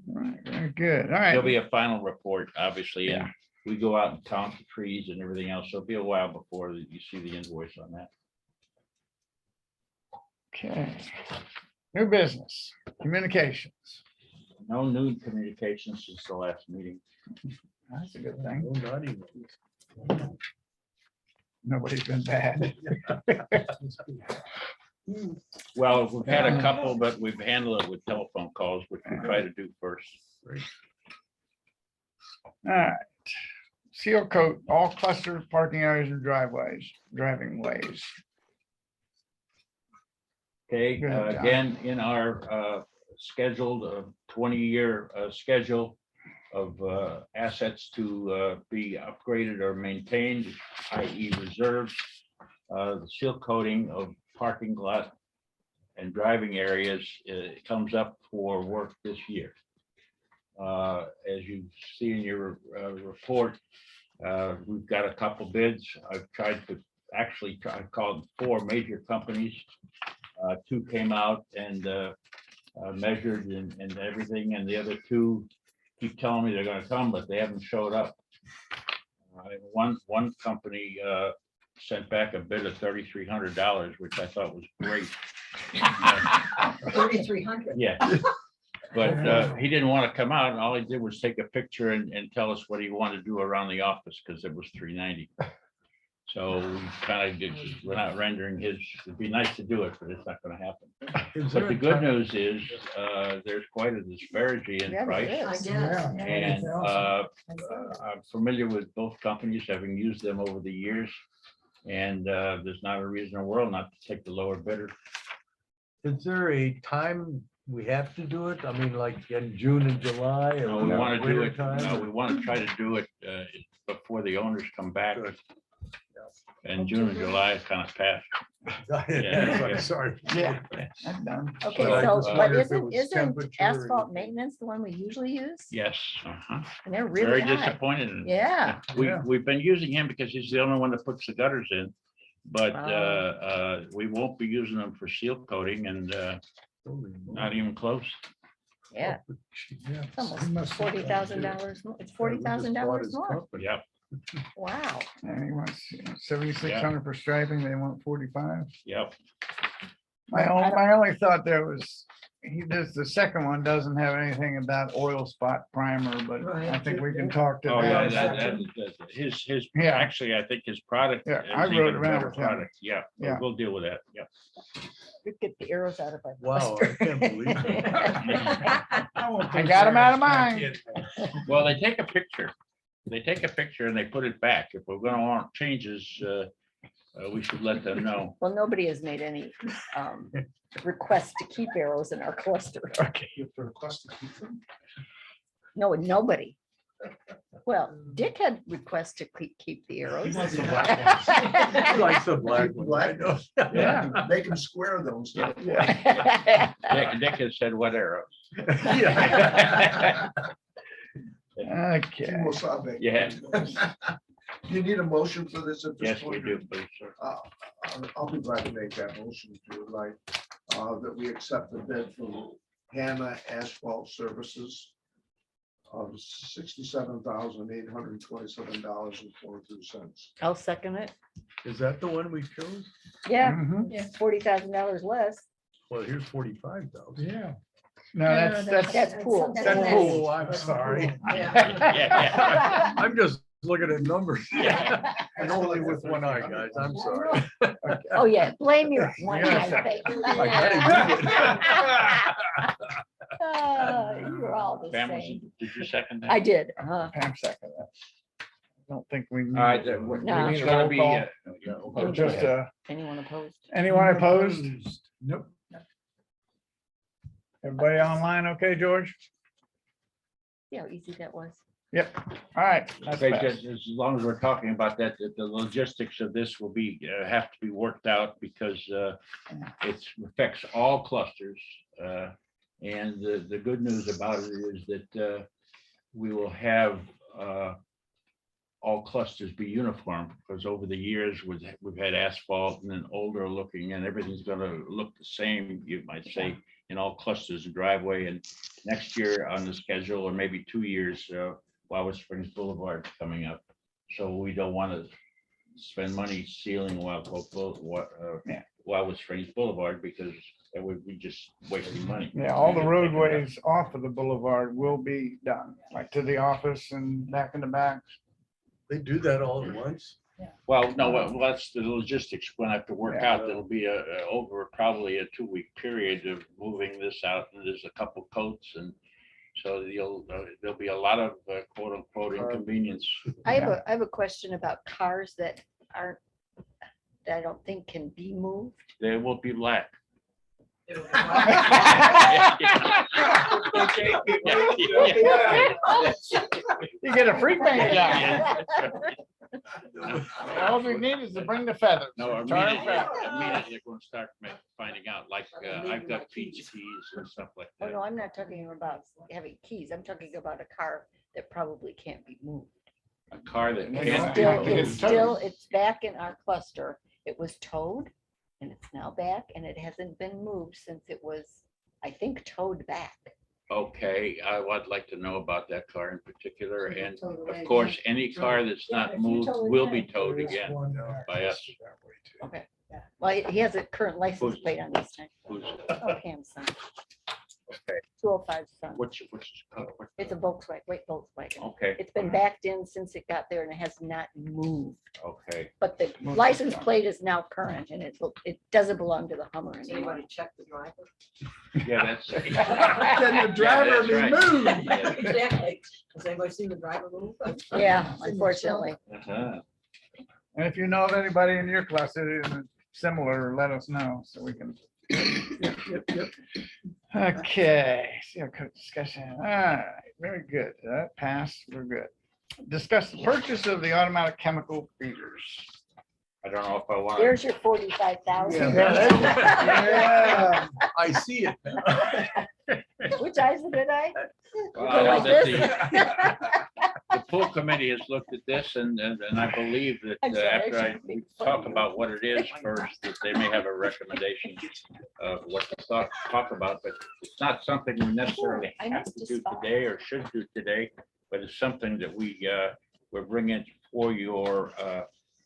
right, very good. All There'll right. be a final report, obviously, and Yeah. we go out and count the trees and everything else. So it'll be a while before you see the invoice on that. Okay. New business, communications. No new communications since the last meeting. That's a good thing. No, not even. Nobody's been bad. Well, we've had a couple, but we've handled it with telephone calls, which we try to do first. All right. Seal coat, all cluster parking areas and driving ways. Okay, Go ahead, John. again, in our scheduled 20-year schedule of assets to be upgraded or maintained, i.e. reserves, the seal coating of parking lot and driving areas comes up for work this year. As you see in your report, we've got a couple bids. I've tried to I called 4 major companies. 2 came out and measured and everything, and the other 2 keep telling me they're gonna come, but they haven't showed up. One company sent back a bid of $3,300, which I thought was great. 3,300. Yeah. But he didn't want to come out, and all he did was take a picture and tell us what he wanted to do around the office, because it was $390. So we kind of we're not rendering his, it'd be nice to do it, but it's not gonna happen. But the good news is, there's quite a disparity in Yeah, there price. I is. guess. And I'm familiar with both companies, having used them over the years. And there's not a reason in the world not to take the lower bidder. Is there a time we have to do it? I mean, like in June and July? or No, we want to do winter it, time, no, or- we want to try to do it before the owners come back. Good. And June and July is kind of past. I'm sorry. Yeah. I'm done. Okay, So, so, uh, but wonder if it isn't, was isn't temperature asphalt and- maintenance the one we usually use? Yes. Uh-huh. And they're Very really high. disappointed. in- Yeah. We've been using him because he's the only one that puts the gutters in. But Oh. we won't be using them for seal coating and not even close. Yeah, Yeah. it's almost $40,000. It's $40,000 more. Yep, Wow. And he wants 7,600 for striping, they want 45. yep. My only thought there was, he does, the second one doesn't have anything about oil spot primer, but I think we can talk to Oh, yeah, that. his, Yeah. actually, I think his product. Yeah, is I even wrote a it down better with him. product. Yeah, Yeah. we'll deal with that. Yeah. Could get the arrows out of our. Wow, I can't believe it. I got him out of mine. Well, they take a picture. They take a picture and they put it back. If we're gonna want changes, we should let them know. Well, nobody has made any requests to keep arrows in our cluster. Okay. No, nobody. Well, Dick had requests to keep the arrows. He likes the black one, I know. Yeah. Make them square those. Yeah. Dick has said what arrows. Yeah. Okay. Yeah. You need a motion for this at this Yes, we point? do, please, sir. I'll be glad to make that motion if you would like, that we accept the bid from Hannah Asphalt Services of $67,827.42. I'll second it. Is that the one we chose? Yeah, Mhm. it's $40,000 less. Well, here's 45,000. Yeah. No, that's pool. That's Oh, pool. I'm sorry. Yeah. I'm just looking at numbers. Yeah. And only with one eye, guys. I'm sorry. Oh, yeah, blame your one Yes. eye thing. I gotta You're all the Pam, same. did you second that? I did. Pam second that. Don't think we. All right, need- we No. it's need a gonna roll be, call. okay, Or go just, ahead. Anyone opposed? anyone opposed? Nope. Everybody online, okay, George? See how easy that was. Yep, all right. that's Okay, fast. just as long as we're talking about that, the logistics of this will be, have to be worked out because it affects all clusters. And the good news about it is that we will have all clusters be uniform, because over the years, we've had asphalt and then older looking, and everything's gonna look the same, you might say, in all clusters and driveway. And next year on the schedule, or maybe 2 years, Wildewood Springs Boulevard coming up. So we don't want to spend money sealing Wildewood Springs Boulevard, because that would be just wasting money. Yeah, all the roadways off of the boulevard will be done, like to the office and back in the back. They do that all at once? Well, no, well, that's the logistics we're gonna have to work Yeah. out. There'll be over probably a 2-week period of moving this out, and there's a couple coats, and so there'll be a lot of quote unquote inconvenience. I have a question about cars that aren't, that I don't think can be moved. They won't be black. You get a free paint job. Yeah. All we need is to bring the feathers. No, Tar and immediately feathers. they're gonna start finding out, like, I've got pizza keys and stuff like Oh, that. no, I'm not talking about having keys. I'm talking about a car that probably can't be moved. A car that It's can't. still- be- it's towed. It's back in our cluster. It was towed and it's now back and it hasn't been moved since it was, I think, towed back. Okay, I would like to know about that car in particular, So you and tow it away of course, again. any car that's Yeah, not if you moved tow it will back. be towed again by us. Okay. Well, he has a current license Who's- plate on this time. Who's, Oh, Pam's son. okay, 205 son. which, It's a Volkswagen, wait, Volkswagen. okay, It's been backed in since it got there and it has not moved. okay. But the license plate is now current and it doesn't belong to the Hummer Does anymore. anybody check the driver? Yeah, that's. Then the driver be moved. Yeah. Exactly. Has anybody seen the driver move? Yeah, unfortunately. Uh-huh. And if you know of anybody in your cluster that is similar, let us know so we can Okay, see our coach discussion. All right, very good. That passed. We're good. Discuss the purchase of the automatic chemical feeders. I don't know if I want. There's your 45,000. Yeah. I see it now. Which eye's the good eye? Well, Go I know like that this. the pool committee has looked at this and I believe that I'm sorry, I after I shouldn't make we fun of talk you. about what it is first, that they may have a recommendation of what to talk about, but it's not something we necessarily I have missed to a do spot. today or should do today, but it's something that we're bringing for your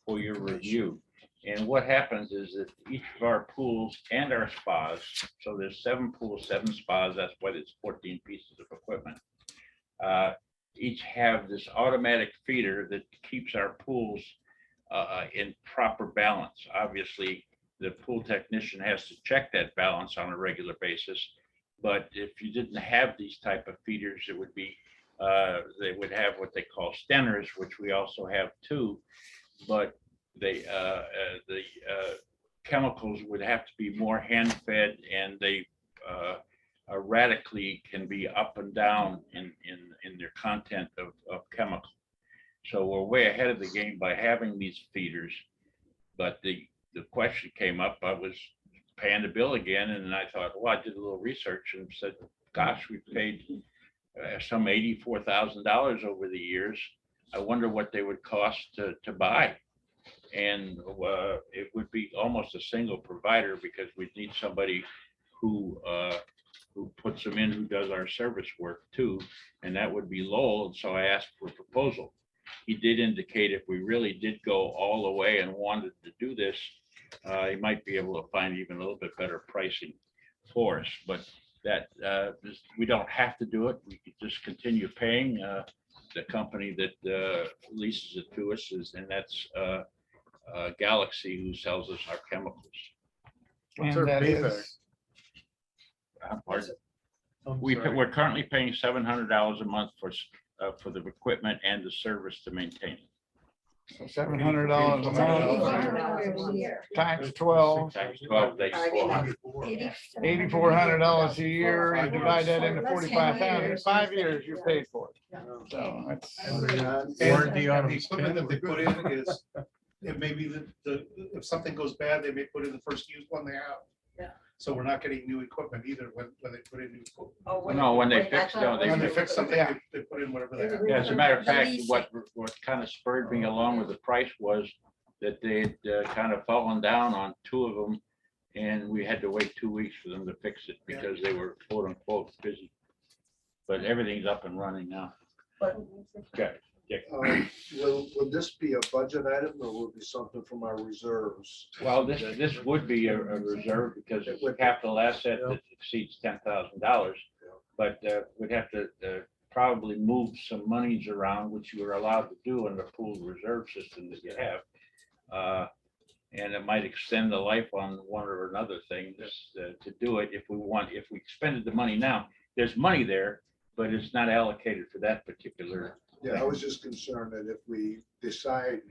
review. And what happens is that each of our pools and our spas, so there's 7 pools, 7 spas, that's why there's 14 pieces of equipment. Each have this automatic feeder that keeps our pools in proper balance. Obviously, the pool technician has to check that balance on a regular basis. But if you didn't have these type of feeders, it would be, they would have what they call stenners, which we also have too. But the chemicals would have to be more hand fed, and they radically can be up and down in their content of chemical. So we're way ahead of the game by having these feeders. But the question came up, I was paying the bill again, and I thought, well, I did a little research and said, gosh, we paid some $84,000 over the years. I wonder what they would cost to buy. And it would be almost a single provider, because we'd need somebody who puts them in, who does our service work too, and that would be Lowell. And so I asked for a proposal. He did indicate if we really did go all the way and wanted to do this, he might be able to find even a little bit better pricing for us. But that we don't have to do it. We could just continue paying the company that leases it to us, and that's Galaxy, who sells us our chemicals. What's And our that payback? is, Pardon? I'm We're sorry. currently paying $700 a month for the equipment and the service to maintain it. $700 a month times 12, Times 12, that's 400. $8,400 a year. You divide that into 45,000, 5 years you paid for it. So it's, Warranty on The them. equipment that they put in is, it may be if something goes bad, they may put in the first used one they have. Yeah. So we're not getting new equipment either when they put in new equipment. Oh, No, when they wait, I fix, thought no, it they When they was- fix something, Yeah. they put in whatever they have. Yeah, as a matter of fact, Release what kind of spurred me along with the price was that they'd kind of fallen down on 2 of them, and we had to wait 2 weeks for them to fix it because they were quote unquote busy. But everything's up and running now. But Okay. Will this be a budget item, or will it be something from our reserves? Well, this would be a reserve because it's a capital asset that exceeds $10,000. But we'd have to probably move some monies around, which you are allowed to do in the pool reserve system that you have. And it might extend the life on one or another thing to do it if we expended the money now. There's money there, but it's not allocated for that particular. Yeah, I was just concerned that if we decide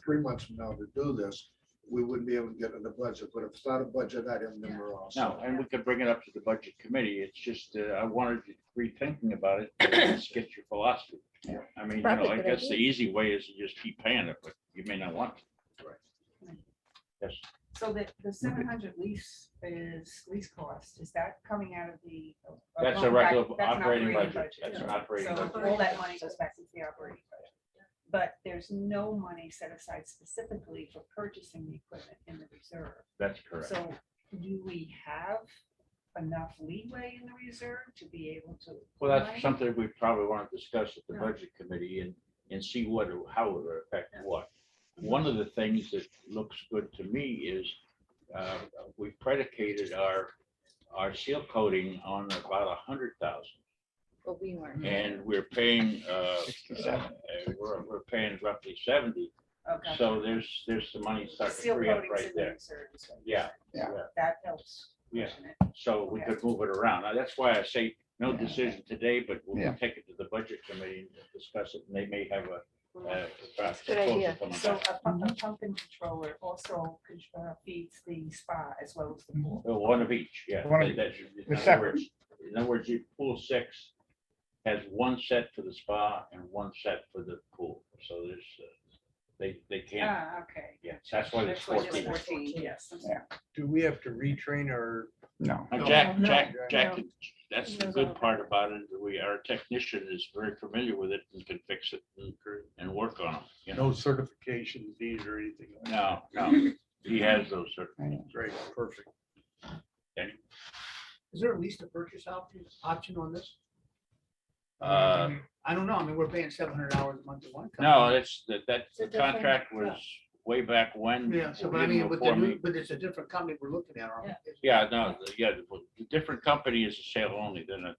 3 months from now to do this, we wouldn't be able to get in the budget, but if it's not a budget item, then we're all set. No, and we could bring it up to the budget committee. It's just, I wanted you rethinking about it, let's get your philosophy. I mean, Probably a I good guess the idea. easy way is to just keep paying it, but you may not want to. Right. Yes, So the 700 lease cost, is that coming out of the? that's a well, regular that's an operating budget. That's an yeah. operating So budget. all that money goes back into the operating budget. But there's no money set aside specifically for purchasing the equipment in the reserve. That's correct. So do we have enough leeway in the reserve to be able to? Well, that's money? something we probably want to discuss at the Yeah. budget committee and see how it would affect what. One of the things that looks good to me is we predicated our seal coating on about 100,000. But we weren't. And we're paying, 67. we're paying roughly 70. Okay. So there's some money starting to Seal free up coatings right in the there. reserve is what Yeah. you're saying. Yeah. That helps. Yeah. cushion it. So we could move it around. Now, that's why I say no Yeah. decision today, but we'll Yeah. take it to the budget committee and discuss it. And they may have Good idea. So a pumping controller also feeds the spa as well as the pool. Well, one of each, yeah. One of That's- They're In other separate. words, your pool 6 has one set for the spa and one set for the pool. So there's, they can't, Okay. yeah, that's why there's That's why there's 14. 14, yes. Yeah. Do we have to retrain our? No. Jack, No, Jack, that's the good part about it. Our technician is very familiar with it and can fix it and work on it. No certifications needed or anything like that? No, he has those certificates. Great, perfect. Is there at least a purchase option on this? Uh, I don't know. I mean, we're paying $700 a month to one. No, company. that It's a different- contract was way back when. Yeah, so but I even mean, with the before new, me. but it's a different company we're looking at. aren't we? Yeah, no, the different company is a sale only, they're not,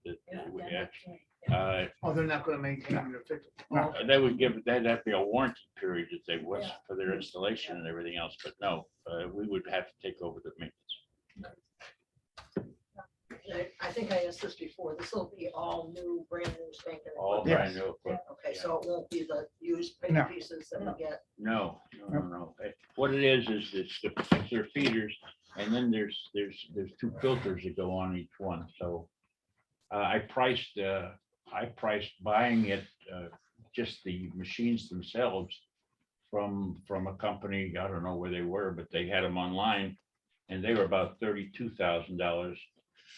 Oh, they're not gonna maintain or fix it. No. Oh, they would give, that'd have to be a warranty period if they was for their installation and everything else, but no, we would have to take over the maintenance. I think I asked this before, this will be all new, brand new spanking. All equipment. brand new equipment. Okay, so it won't be the used No. paint pieces that we get. No. What it is it's the particular feeders, and then there's 2 filters that go on each one, so. I priced buying it, just the machines themselves from a company, I don't know where they were, but they had them online. And they were about $32,000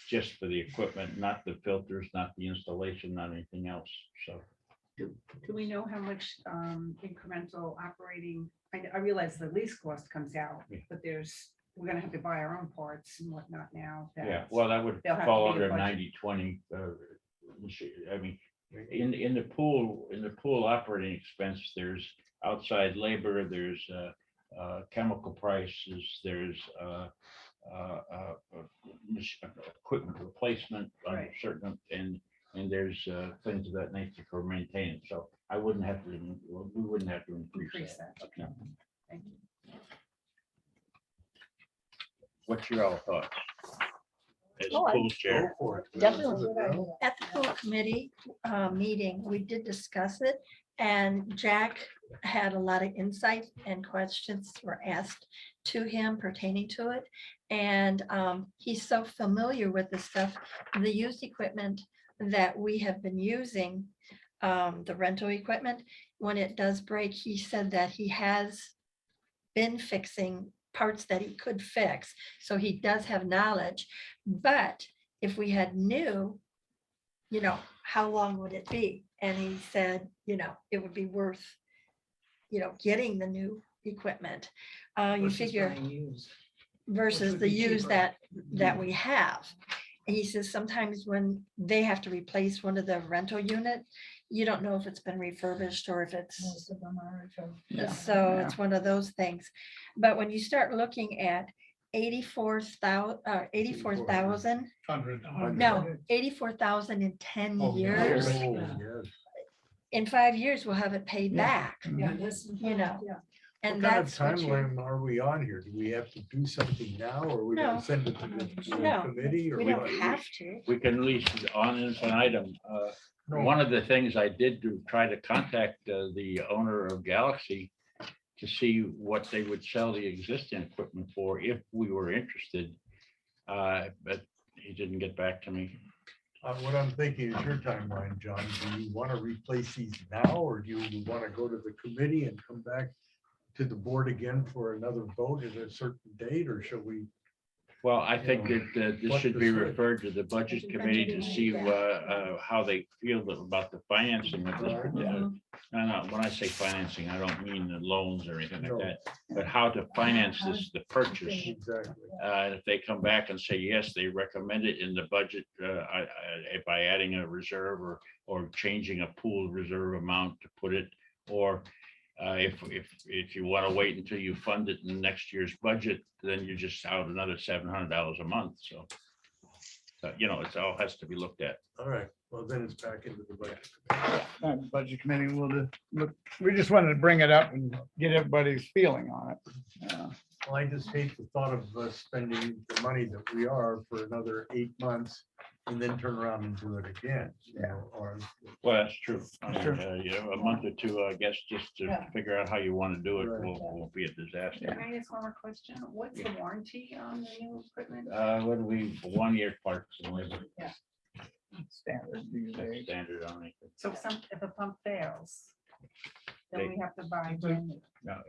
just for the equipment, not the filters, not the installation, not anything else, so. Do we know how much incremental operating, I realize the lease cost comes out, Yeah. but we're gonna have to buy our own parts and whatnot now. Yeah, well, that would They'll have fall to be a under budget. 90/20. I mean, in the pool operating expense, there's outside labor, there's chemical prices, there's equipment replacement on Right. certain, and there's things of that nature for maintenance. So I wouldn't have to, we wouldn't have to Increase increase that. that. No. Thank you. What's your all thoughts? As Oh, I- pool chair. Go for it. Definitely. At the pool committee meeting, we did discuss it, and Jack had a lot of insight and questions were asked to him pertaining to it. And he's so familiar with the stuff, the used equipment that we have been using, the rental equipment, when it does break, he said that he has been fixing parts that he could fix. So he does have knowledge, but if we had new, how long would it be? And he said, it would be worth, getting the new equipment. You versus figure buying used. versus would the be use cheaper. that we have. And he says sometimes when they have to replace one of the rental unit, you don't know if it's been refurbished or if it's, Most of them are. so it's one of those things. But when you start looking at 84,000, no, 84,000 in 10 Oh, years. yes. In 5 years, we'll have it paid Yeah. back, Yeah, this. Yeah. What and kind of that's what you're. timeline are we on here? Do we have to do something now or we No. gonna send it to the No, committee or? We what? don't have to. We can at least on an item. One of the things I did do, try to contact the owner of Galaxy to see what they would sell the existing equipment for if we were interested. But he didn't get back to me. What I'm thinking is your timeline, John. Do you want to replace these now or do you want to go to the committee and come back to the board again for another vote at a certain date, or shall we? Well, I think know, that this what should be to say. referred to the budget committee to see how they feel about the financing of this. No, when I say financing, I don't mean the loans or anything like No. that, but how to finance this, the purchase. Exactly. If they come back and say, yes, they recommend it in the budget by adding a reserve or changing a pool reserve amount to put it, or if you want to wait until you fund it in next year's budget, then you're just out another $700 a month. So, it all has to be looked at. All right. Well, then it's back into the budget. Budget committee will look, we just wanted to bring it up and get everybody's feeling on it. Well, I just hate the thought of us spending the money that we are for another 8 months and then turn around and do it again, you know, or. Well, that's true. I mean, True. a month or two, I guess, just to Yeah. figure out how you want to do it Right. won't be a disaster. Can I ask one more question? What's the warranty on the new equipment? What do we, 1 year parts and labor, Standard these days. standard on it. So if a pump fails, then we have to buy brand new, No,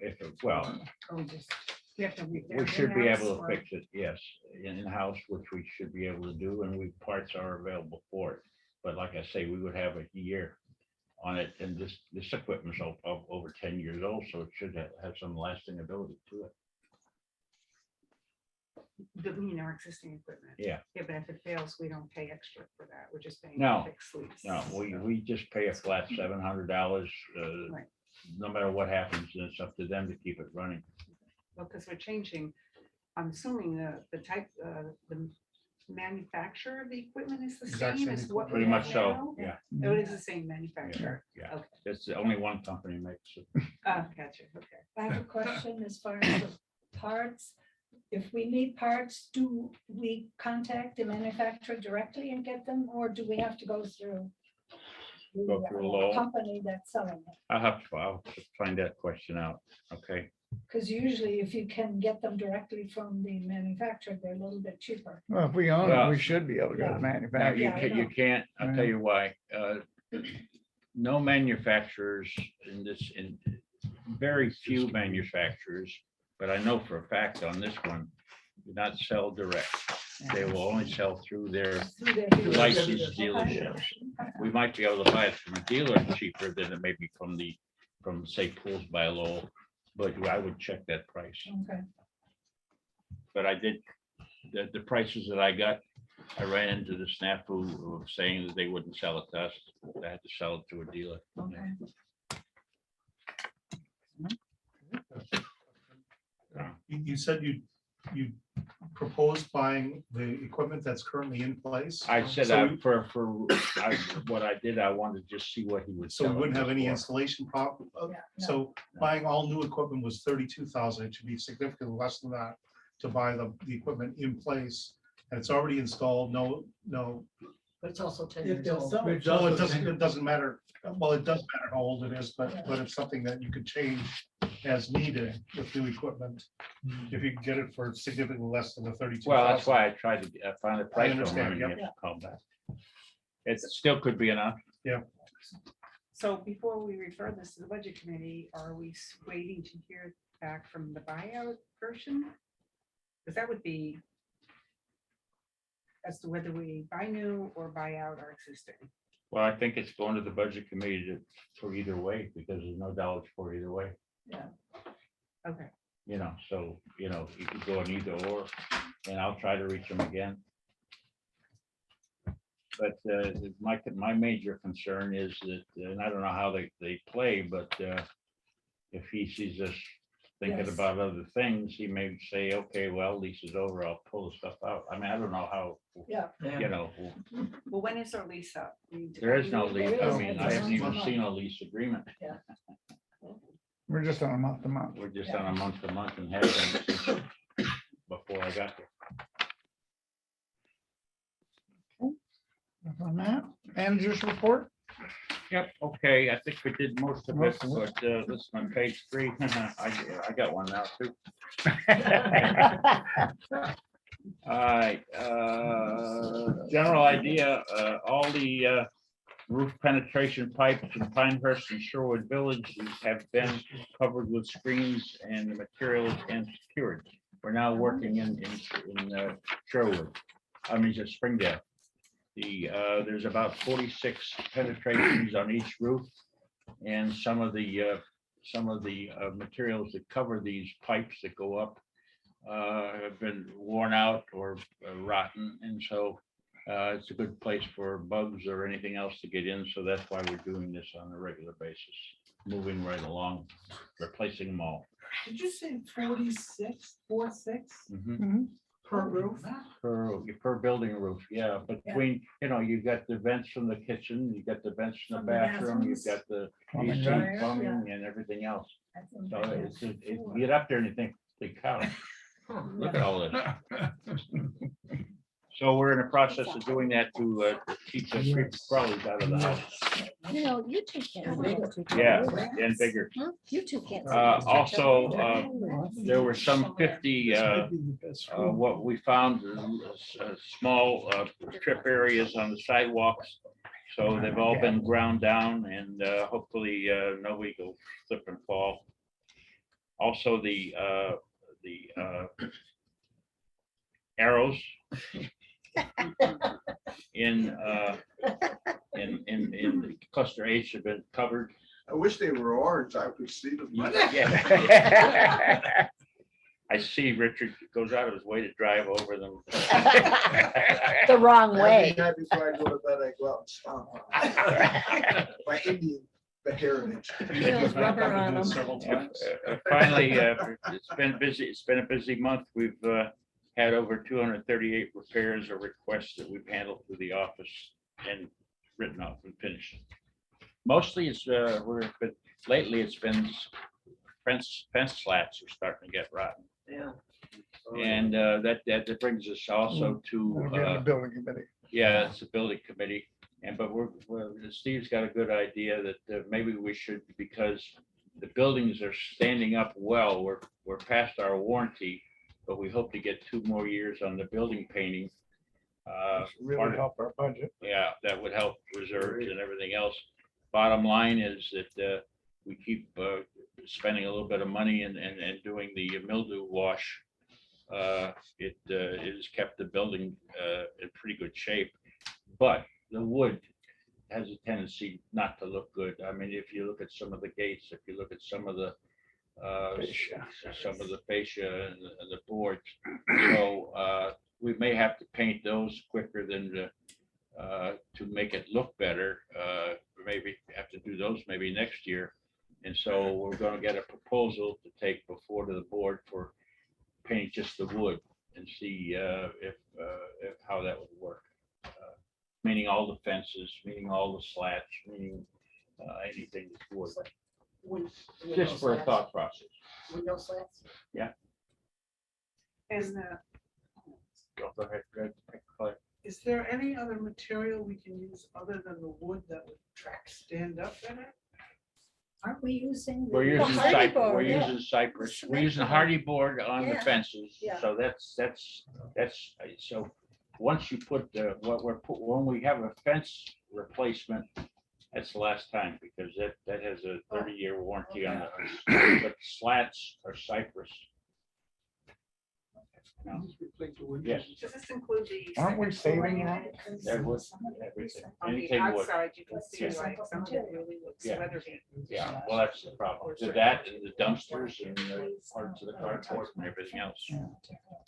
well, or we have to. we should be able to fix it, yes, in-house, which we should be able to do, and parts are available for it. But like I say, we would have a year on it, and this equipment's over 10 years old, so it should have some lasting ability to it. Our existing equipment. Yeah. Yeah, but if it fails, we don't pay extra for that. We're just paying. No, for fixed lease. No, we just pay a flat $700, Right. no matter what happens, and it's up to them to keep it running. Well, because we're changing, I'm assuming the type, the manufacturer of the equipment is the Exact same same as what. we Pretty much have so, now? yeah. Oh, it is the same manufacturer. Yeah, Okay. it's the only one company makes it. Gotcha, okay. I have a question as far as the parts. If we need parts, do we contact the manufacturer directly and get them, or do we have to go through? Go through Lowell. Company that's selling it? I'll have to find that question out, okay? Because usually if you can get them directly from the manufacturer, they're a little bit cheaper. Well, if we own it, Well, we should be able to go to No, you manufacturer. I can't, you know. can't, I'll tell you why. No manufacturers in very few manufacturers, but I know for a fact on this one, do not sell direct. They will only sell through their Through their licensed dealership. dealerships. We might be able to buy it from a dealer cheaper than it may be from say Pools by Lowell, but I would check that price. Okay. But I did, the prices that I got, I ran into the snafu of saying that they wouldn't sell it to us. I had to sell it to a dealer. Okay. You said you proposed buying the equipment that's currently in place. I said So what I did, I wanted to just see what he would So sell. we it wouldn't have any for. installation problem. Yeah, no. So buying all new equipment was 32,000. It should be significantly less than that to buy the equipment in place. And it's already installed. No. But it's also 10 If years they'll old. sell it. Well, it doesn't matter. Well, it does matter how old it is, but it's something that you could change as needed with new equipment. If you can get it for significantly less than the 32,000. Well, that's why I tried to find a price on understand, it. You yep. have to call back. It still could be enough. So before we refer this to the budget committee, are we waiting to hear back from the buyout version? Because that would be as to whether we buy new or buy out our existing. Well, I think it's going to the budget committee for either way, because there's no dollars for either way, Okay, so, you could go in either or, and I'll try to reach them again. But my major concern is that, and I don't know how they play, but if he sees us thinking Yes. about other things, he may say, okay, well, lease is over, I'll pull the stuff out. I mean, I don't know how, Yeah. well, when is our lease up? there is no lease. There I is. mean, It's I a haven't even month. seen a lease agreement. We're just on a month to month. We're just on a month to month and have been since before I got there. On that, managers report. Yep, okay, I think we did most of it, Most of it. but this is on page 3. I got one now too. All right, general idea, all the roof penetration pipes in Pinehurst and Sherwood Village have been covered with screens and the materials and secured. We're now working in Sherwood, just Springdale. There's about 46 penetrations on each roof, and some of the materials that cover these pipes that go up have been worn out or rotten, and so it's a good place for bugs or anything else to get in. So that's why we're doing this on a regular basis, moving right along, replacing them all. Did you say 46, 46 Mhm. per roof? Per building roof, yeah, between, you've got the vents from the kitchen, you've got the vents from the From the bathroom, you've bathrooms. got the Plumbing, AC, right? plumbing and everything else. So it's, That's you get up there and you think, big cow, look at all this. So we're in the process of doing that to keep the frequent crawlies out of the house. You know, you two can't. Yeah, and bigger. You two can't. Also, there were some 50, what we found, small trip areas on the sidewalks. So they've all been ground down and hopefully nobody will slip and fall. Also, the arrows in the cluster H have been covered. I wish they were orange. I could see them. Yeah. I see Richard goes out of his way to drive over them. The wrong way. Every night before I go to bed, I go out and stomp on my Indian heritage. Feels rubber on them. Several times. Finally, it's been busy. It's been a busy month. We've had over 238 repairs or requests that we've handled through the office and written off and finished. Mostly it's lately it's been fence slats are starting to get rotten. Yeah. And that brings us also That'll get in the to building committee. yeah, it's a building committee. And but Steve's got a good idea that maybe we should, because the buildings are standing up well. We're past our warranty, but we hope to get 2 more years on the building painting. Really help our budget. Yeah, that would help reserves and everything else. Bottom line is that we keep spending a little bit of money and doing the mildew wash. It has kept the building in pretty good shape, but the wood has a tendency not to look good. I mean, if you look at some of the gates, if you look at some of the fascia and the boards, so we may have to paint those quicker than to make it look better. Maybe have to do those maybe next year. And so we're going to get a proposal to take before to the board for painting just the wood and see if how that would work. Meaning all the fences, meaning all the slats, meaning anything that's wood. Just for a thought process. Window slats? And Go ahead, Claire. Is there any other material we can use other than the wood that would stand up better? Aren't we using? We're using hardy cypress, board, we're yeah. using cypress, we're Cement using board. hardy board on the Yeah. fences. Yeah. So that's, so once you put the, when we have a fence replacement, that's the last time, because that has a 30-year warranty on it. But slats are cypress. No. Yes. does this include the? Aren't we saving that? That would, everything, On the anything would. outside, you can see Yeah. like some of it really looks Yeah. weathered. Yeah, well, that's the problem. To that and the dumpsters and the parts of the carports and everything else.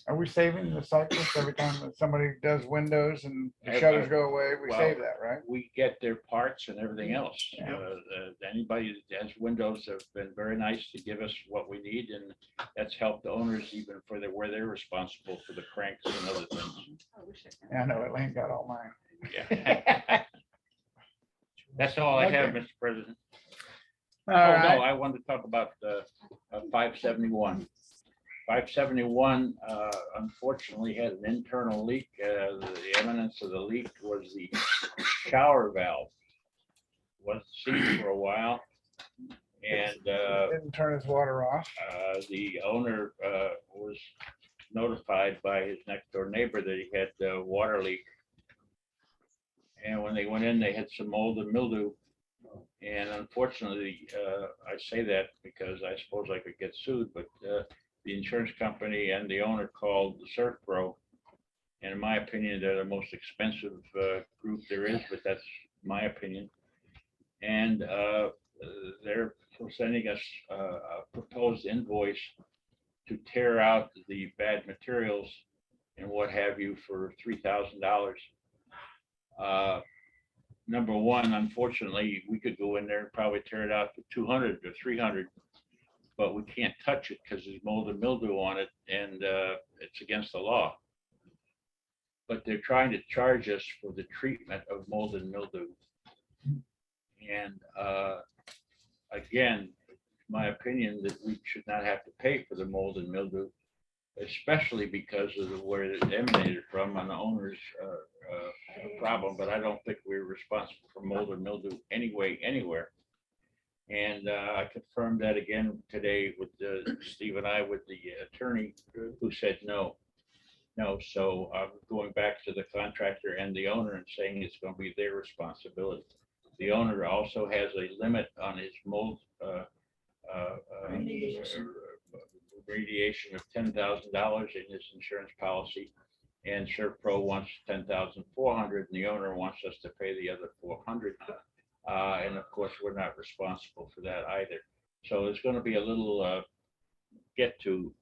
Are we saving the cypress every time that somebody does windows and the Every- shutters go away? We well, save that, right? We get their parts and everything else. Yeah. Anybody that has windows have been very nice to give us what we need, and that's helped the owners even for where they're responsible for the cranks and other things. Yeah, I know, Elaine got all mine. Yeah. That's all I have, Okay. Mr. President. All Oh, no, right, I wanted to talk about 571. 571 unfortunately had an internal leak. The eminence of the leak was the shower valve. Was seen for a while. And didn't turn his water off. the owner was notified by his next door neighbor that he had a water leak. And when they went in, they had some mold and mildew. And unfortunately, I say that because I suppose I could get sued, but the insurance company and the owner called the Surf Pro. And in my opinion, they're the most expensive group there is, but that's my opinion. And they're sending us a proposed invoice to tear out the bad materials and what have you for $3,000. Number one, unfortunately, we could go in there and probably tear it out for 200 or 300, but we can't touch it because there's mold and mildew on it, and it's against the law. But they're trying to charge us for the treatment of mold and mildew. And again, my opinion that we should not have to pay for the mold and mildew. especially because of where it emanated from an owner's problem, but I don't think we're responsible for mold or mildew anyway, anywhere. And I confirmed that again today with Steve and I with the attorney who said no. No, so I'm going back to the contractor and the owner and saying it's going to be their responsibility. The owner also has a limit on his mold remediation of $10,000 in his insurance policy. And ServPro wants $10,400 and the owner wants us to pay the other $400. And of course, we're not responsible for that either. So there's going to be a little get to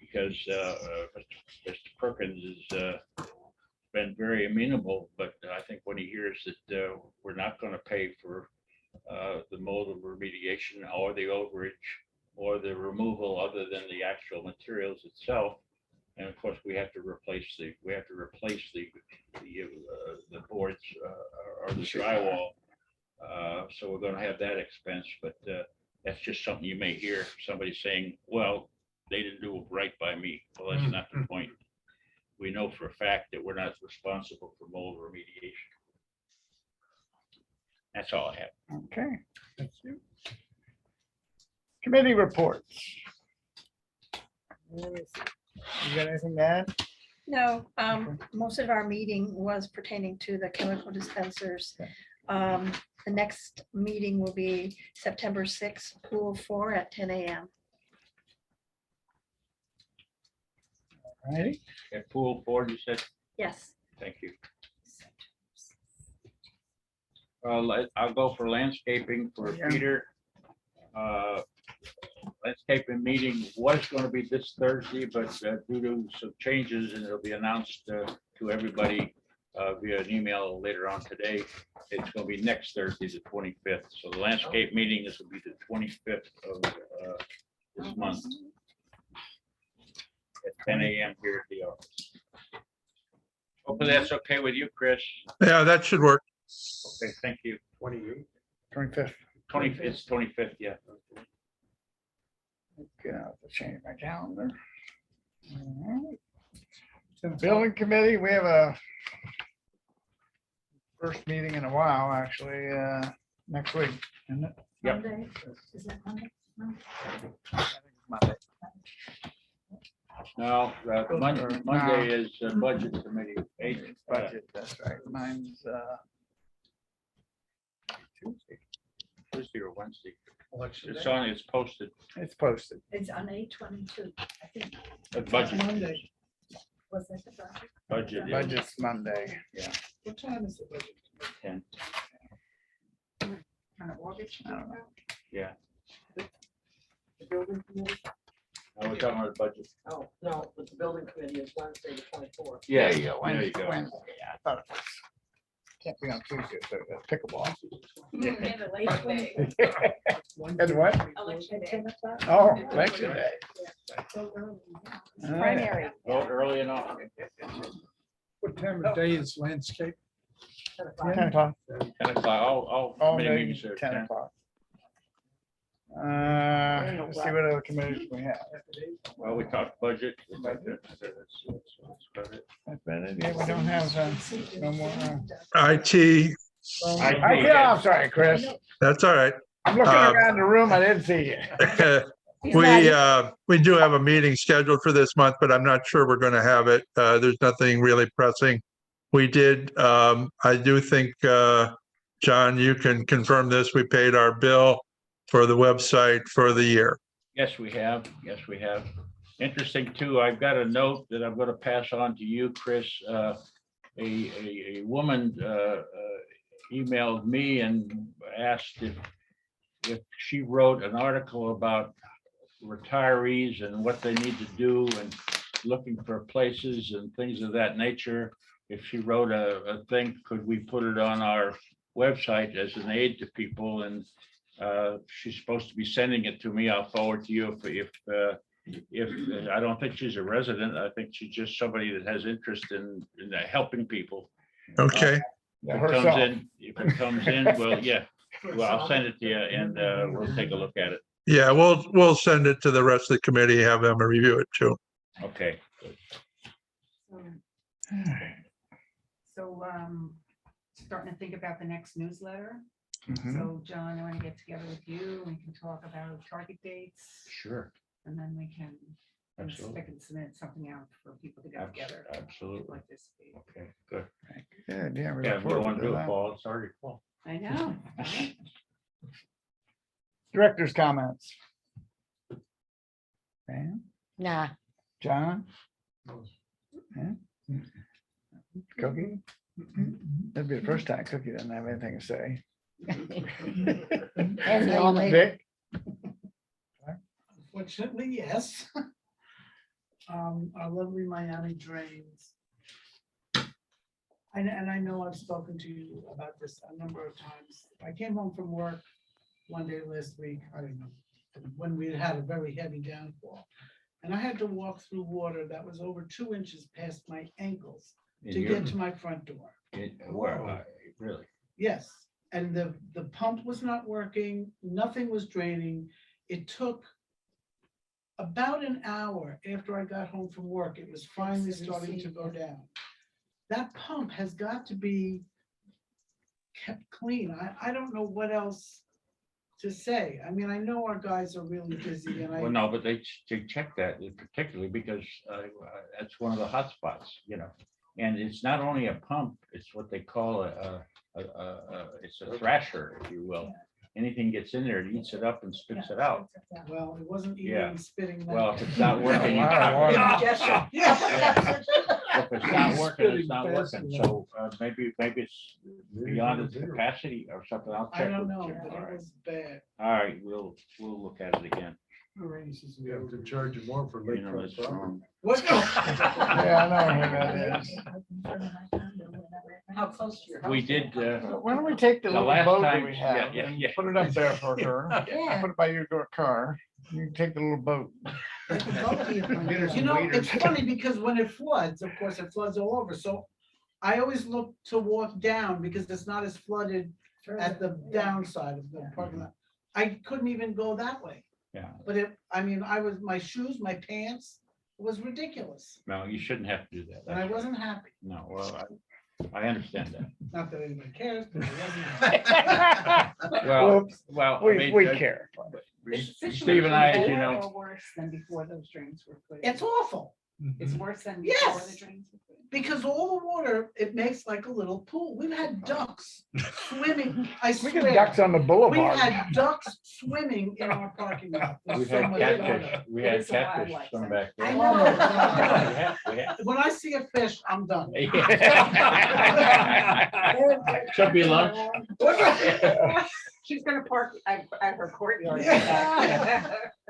because Mr. Perkins has been very amenable, but I think when he hears that we're not going to pay for the mold remediation or the overage or the removal other than the actual materials itself, and of course we have to replace the boards or the drywall. So we're going to have that expense, but that's just something you may hear somebody saying, well, they didn't do it right by me. Well, that's not the point. We know for a fact that we're not responsible for mold remediation. That's all I have. Okay, thank you. Committee reports. You got anything to add? No, most of our meeting was pertaining to the chemical dispensers. The next meeting will be September 6th, pool 4 at 10 a.m. All righty. At pool 4, you said? Yes. Thank you. I'll go for landscaping for Yeah. Peter. Landscaping meeting was going to be this Thursday, but due to some changes, and it'll be announced to everybody via an email later on today, it's going to be next Thursday, the 25th. So the landscape meeting, this will be the 25th of this month at 10 a.m. here at the office. Hopefully that's okay with you, Chris. Yeah, that should work. Okay, thank you. 25th. 20, it's 25th, yeah. Okay, I'll have to change my calendar. All right. So the building committee, we have a first meeting in a while, actually, next week, isn't it? Yep. Monday, is that Monday? No. Monday. No, Monday is budget committee. Budget, that's right. Mine's Tuesday or Wednesday. Election It's day. on, it's posted. it's posted. It's on 8/22, I think. Budget, Monday. Was that the budget? budget. is Budget's Monday. What time is the budget? 10. On August, I don't know. Yeah, The building committee? now we're talking about the budget. Oh, no, but the building committee is Wednesday, the 24th. Yeah, There you go. there you go. Wednesday, yeah, I thought it was. Can't be on Tuesday, so that's pickleball. And election day. And what? Election day. Oh, election day. So early. All right. Primary. Vote early enough. What time of day is landscape? 10 o'clock. 10 o'clock. All All committee day, meetings are 10 10. o'clock. Let's see what other committees we have. Well, we talked budget. That's about it. That's about it. Yeah, we don't have no more. IT, Yeah, I'm sorry, Chris. that's all right. I'm looking Uh, around the room. I didn't see you. We do have a meeting scheduled for this month, but I'm not sure we're going to have it. There's nothing really pressing. We did, I do think, John, you can confirm this. We paid our bill for the website for the year. Yes, we have. Yes, we have. Interesting too, I've got a note that I'm going to pass on to you, Chris. A woman emailed me and asked if she wrote an article about retirees and what they need to do and looking for places and things of that nature. If she wrote a thing, could we put it on our website as an aid to people? And she's supposed to be sending it to me. I'll forward to you if I don't think she's a resident. I think she's just somebody that has interest in helping people. Okay, If it comes in, well, yeah, well, I'll send it to you and we'll take a look at it. yeah, we'll send it to the rest of the committee, have them review it too. Okay, So, starting to think about the next newsletter. Mhm. So John, I want to get together with you. We can talk about target dates sure, and then we can, I absolutely, can submit something out for people to get together. absolutely. Like this. Okay, good. Yeah, yeah. we Yeah, look we don't forward want to to do it, that. Paul. It's already full. I know. Director's comments. Pam, Nah, John? Yeah. Cookie? That'd be the first time Cookie doesn't have anything to say. and the only, Vic? Unfortunately, yes. Our lovely Miami drains. And I know I've spoken to you about this a number of times. I came home from work one day last week, I don't know, when we had a very heavy downfall. And I had to walk through water that was over 2 inches past my ankles to get to my front door. Really? Yes, and the pump was not working, nothing was draining. It took about an hour after I got home from work, it was finally starting to go down. That pump has got to be kept clean. I don't know what else to say. I mean, I know our guys are really busy and Well, no, but they check that particularly because that's one of the hot spots, you know. And it's not only a pump, it's what they call it's a thrasher, if you will. Anything gets in there, it eats it up and spits it out. Well, it wasn't Yeah. even spitting. that Well, if out. it's not working, if it's not working, it's not working. So maybe it's beyond its capacity or something. I'll I check. don't with know, you. but All it right. was bad. All right, we'll look at it again. We have to charge you more for You know, lakefront it's property. wrong. What? Yeah, I know who that is. How close to your house? We did, Why don't we take the The little last boat that time- we yeah, have yeah, and yeah. put it up there for her? Yeah. Put it by your car. You can take the little boat. You know, it's funny because when it floods, of course, it floods all over. So I always look to walk down because it's not as flooded at the downside of the parking lot. I couldn't even go that way. yeah, But my shoes, my pants, it was ridiculous. no, you shouldn't have to do that. And I That's right. wasn't happy. No, well, I understand that. Not that anybody cares, but I wasn't. Well, I We mean, care. Steve and I, as you Better know, or worse than before those drains were put in? It's awful It's worse than before Yes. the drains were put in. because all the water, it makes like a little pool. We've had ducks swimming. I We get swear. ducks on the We boulevard. had ducks swimming in our parking lot. There's we've so had much catfish, water. we It had is a catfish wildlife come center. back there. I know. We have. When I see a fish, I'm done. Should be lunch. She's gonna park at her courtyard.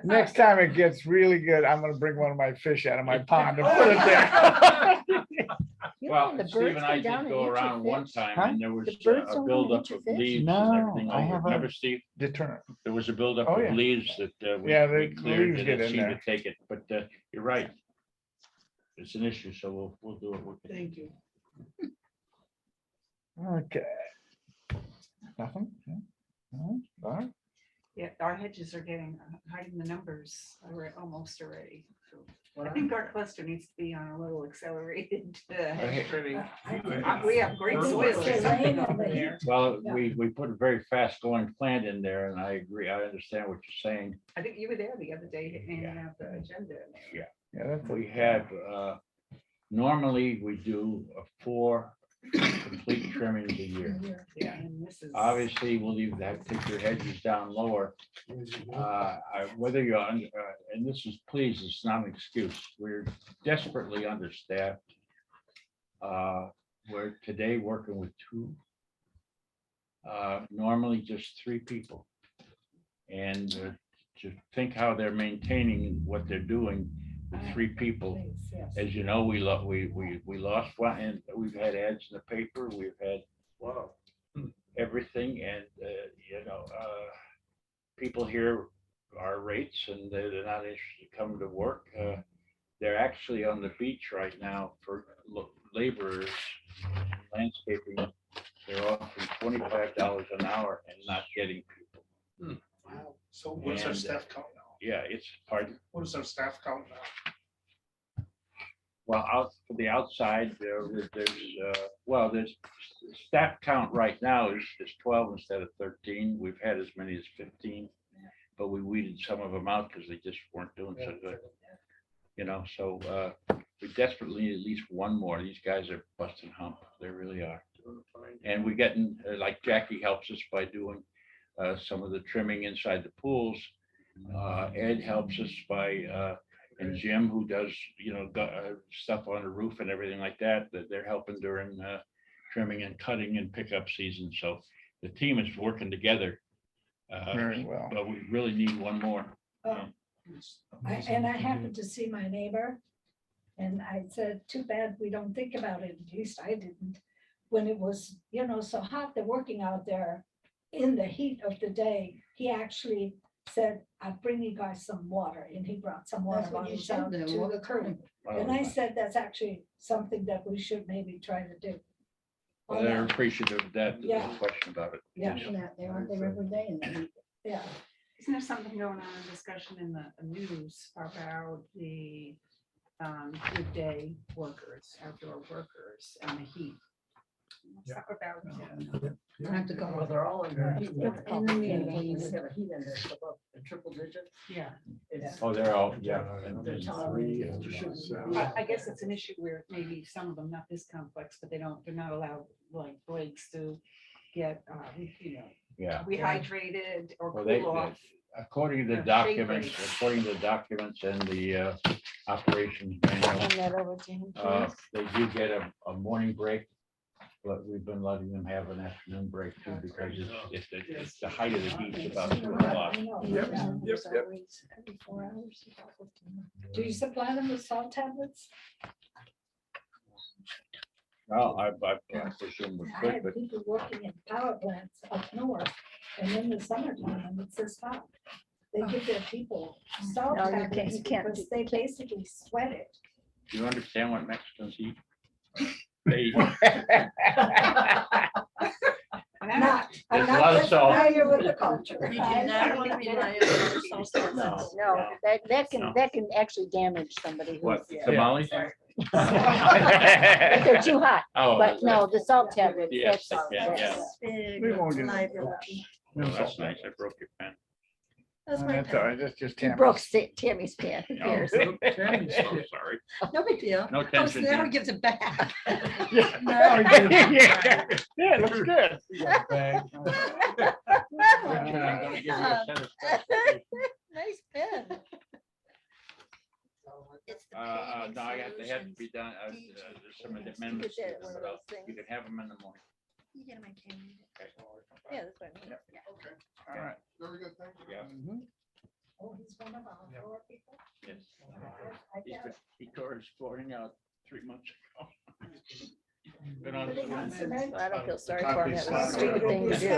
Next time it gets really good, I'm gonna bring one of my fish out of my pond and put it there. you know, Well, the Steve birds and I come down did and go eat your around one fish. time Huh? and there was The birds a don't buildup eat your of fish? leaves and No, everything. I over. haven't. Remember, Steve? Deter. There was a buildup Oh, of yeah. leaves that Yeah, we the cleared leaves and get it in seemed to there. take it, but you're right. It's an issue, so we'll do it. Thank you. Okay. Nothing? Yeah. No? All right. Yeah, our hedges are hiding the numbers almost already. So I think our cluster needs to be on a little accelerated. We have great soil or something over there. Well, Yeah. we put a very fast going plant in there and I agree. I understand what you're saying. I think you were there the other day handing out the agenda. Yeah. Yeah, that's. We have, normally we do 4 complete trimmings a year. Yeah, and this is. Obviously, we'll leave that, take your hedges down lower. Whether you're, and this is, please, it's not an excuse. We're desperately understaffed. We're today working with 2. Normally just 3 people. And to think how they're maintaining what they're doing with 3 people. As you know, we lost one, and we've had ads in the paper, we've had everything, and people hear our rates and they're not interested in coming to work. They're actually on the beach right now for laborers, landscaping. They're offering $25 an hour and not getting people. So what's our And, staff count now? Yeah, it's pardon. What is our staff count now? Well, out for the outside, there's staff count right now is 12 instead of 13. We've had as many as 15. But we weeded some of them out because they just weren't doing so good. So we desperately need at least one more. These guys are busting hump. They really are. And we're getting, like Jackie helps us by doing some of the trimming inside the pools. Ed helps us by, and Jim, who does, stuff on the roof and everything like that, that they're helping during trimming and cutting and pickup season. So the team is working together. Very well. But we really need one more. And I happened to see my neighbor. And I said, too bad we don't think about it, at least I didn't. When it was, so hot, they're working out there in the heat of the day. He actually said, I'll bring you guys some water. And he brought some water That's what you bottles said, out the to water the crew. time. And I said, that's actually something that we should maybe try to do. Well, they're appreciative of that. There's Yeah. no question about it. Yeah. They aren't there every day in the heat. Yeah. Isn't there something going on in discussion in the news about the good day workers, outdoor workers and the heat? Something about I have to go. Well, they're all in Yeah. the heat. Yeah. When you have a heat index above the triple digit. yeah. It's- Oh, they're all, yeah. They're telling you that you shouldn't. I guess it's an issue where maybe some of them, not this complex, but they're not allowed like breaks to get, Yeah. rehydrated or Well, cool off. according to the Yeah, shade documents, breaks. according to the documents and the operations manual, Hand that over to him, please. they do get a morning break. But we've been letting them have an afternoon break too, because it's the height of the heat about 2 o'clock. Yep. Every 4 hours. Do you supply them with salt tablets? Well, I presume we I could, have but people working in power plants up north, and in the summertime, and it's this hot. They give their people salt No, you can't- tablets you can't because they basically sweat it. do you understand what Mexicans eat? They, Not, I'm There's a not lot of that salt. familiar with the culture. You do not want to be relying on other salt tablets. No. No, that No. can actually damage somebody. who's- what, Yeah. tamales? If they're too hot, Oh, but no, the salt tablets. Yes, that's- they can, yeah. that's- We won't do that. Liability. No, that's nice. I broke your pen. That's my That's all pen. right. That's just You Tammy. broke Tammy's pen. Who No. cares? Oh, sorry. No big deal. No Oh, so tension. now here. he gives it back. Yeah, it looks good. Richard, I'm gonna give you a set of specifications. Nice pen. It's the paving No, they have to be solutions. done. There's some amendments. You to get them, one of but those things. you can have them in the morning. You get 'em in Canada. Yeah, that's what I mean. Yeah. All right. Very good, thank you. Yeah. Mhm. Oh, he's one of our four people? Yes. I guess. He tore his flooring out 3 months ago. Been on Putting on his- cement? Well, I don't feel sorry for him. That was a stupid thing to do.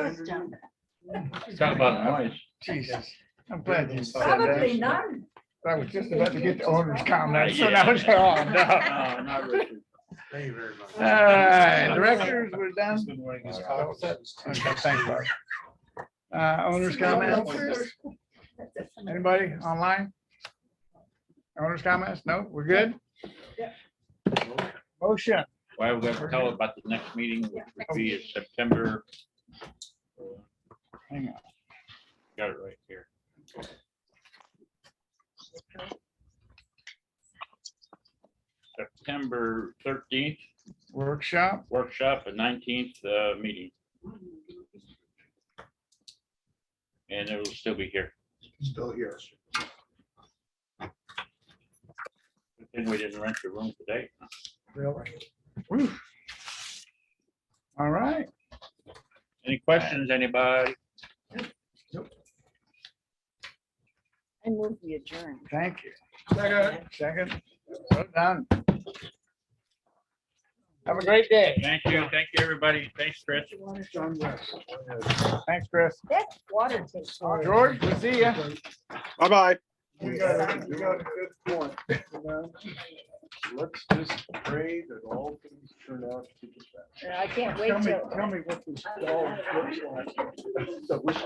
Talk about noise. Jesus. I'm glad you said Probably that. none. I was just about to get the owner's comment, so now it's on. No, not Richard. Thank you very much. All right, directors, we're done. He's been wearing his Okay, coffee. thanks, Bob. Owner's comments? Anybody online? Owner's comments? No, we're good? Motion. Well, we're gonna tell about the next meeting, which would be in September. Hang on. Got it right here. September 13th, Workshop. workshop, and 19th, meeting. And it will still be here. Still here. And we didn't rent the room today. Whew. All right. Any questions, anybody? I move we adjourn. Thank you. Second. Well done. Have a great day. Thank you, everybody. Thanks, Chris. Thanks, Chris. That water takes. George, we'll see ya. Bye-bye. You got a good point. Let's just pray that all things turn out to be best. I can't wait till. Tell me what this dog looks like.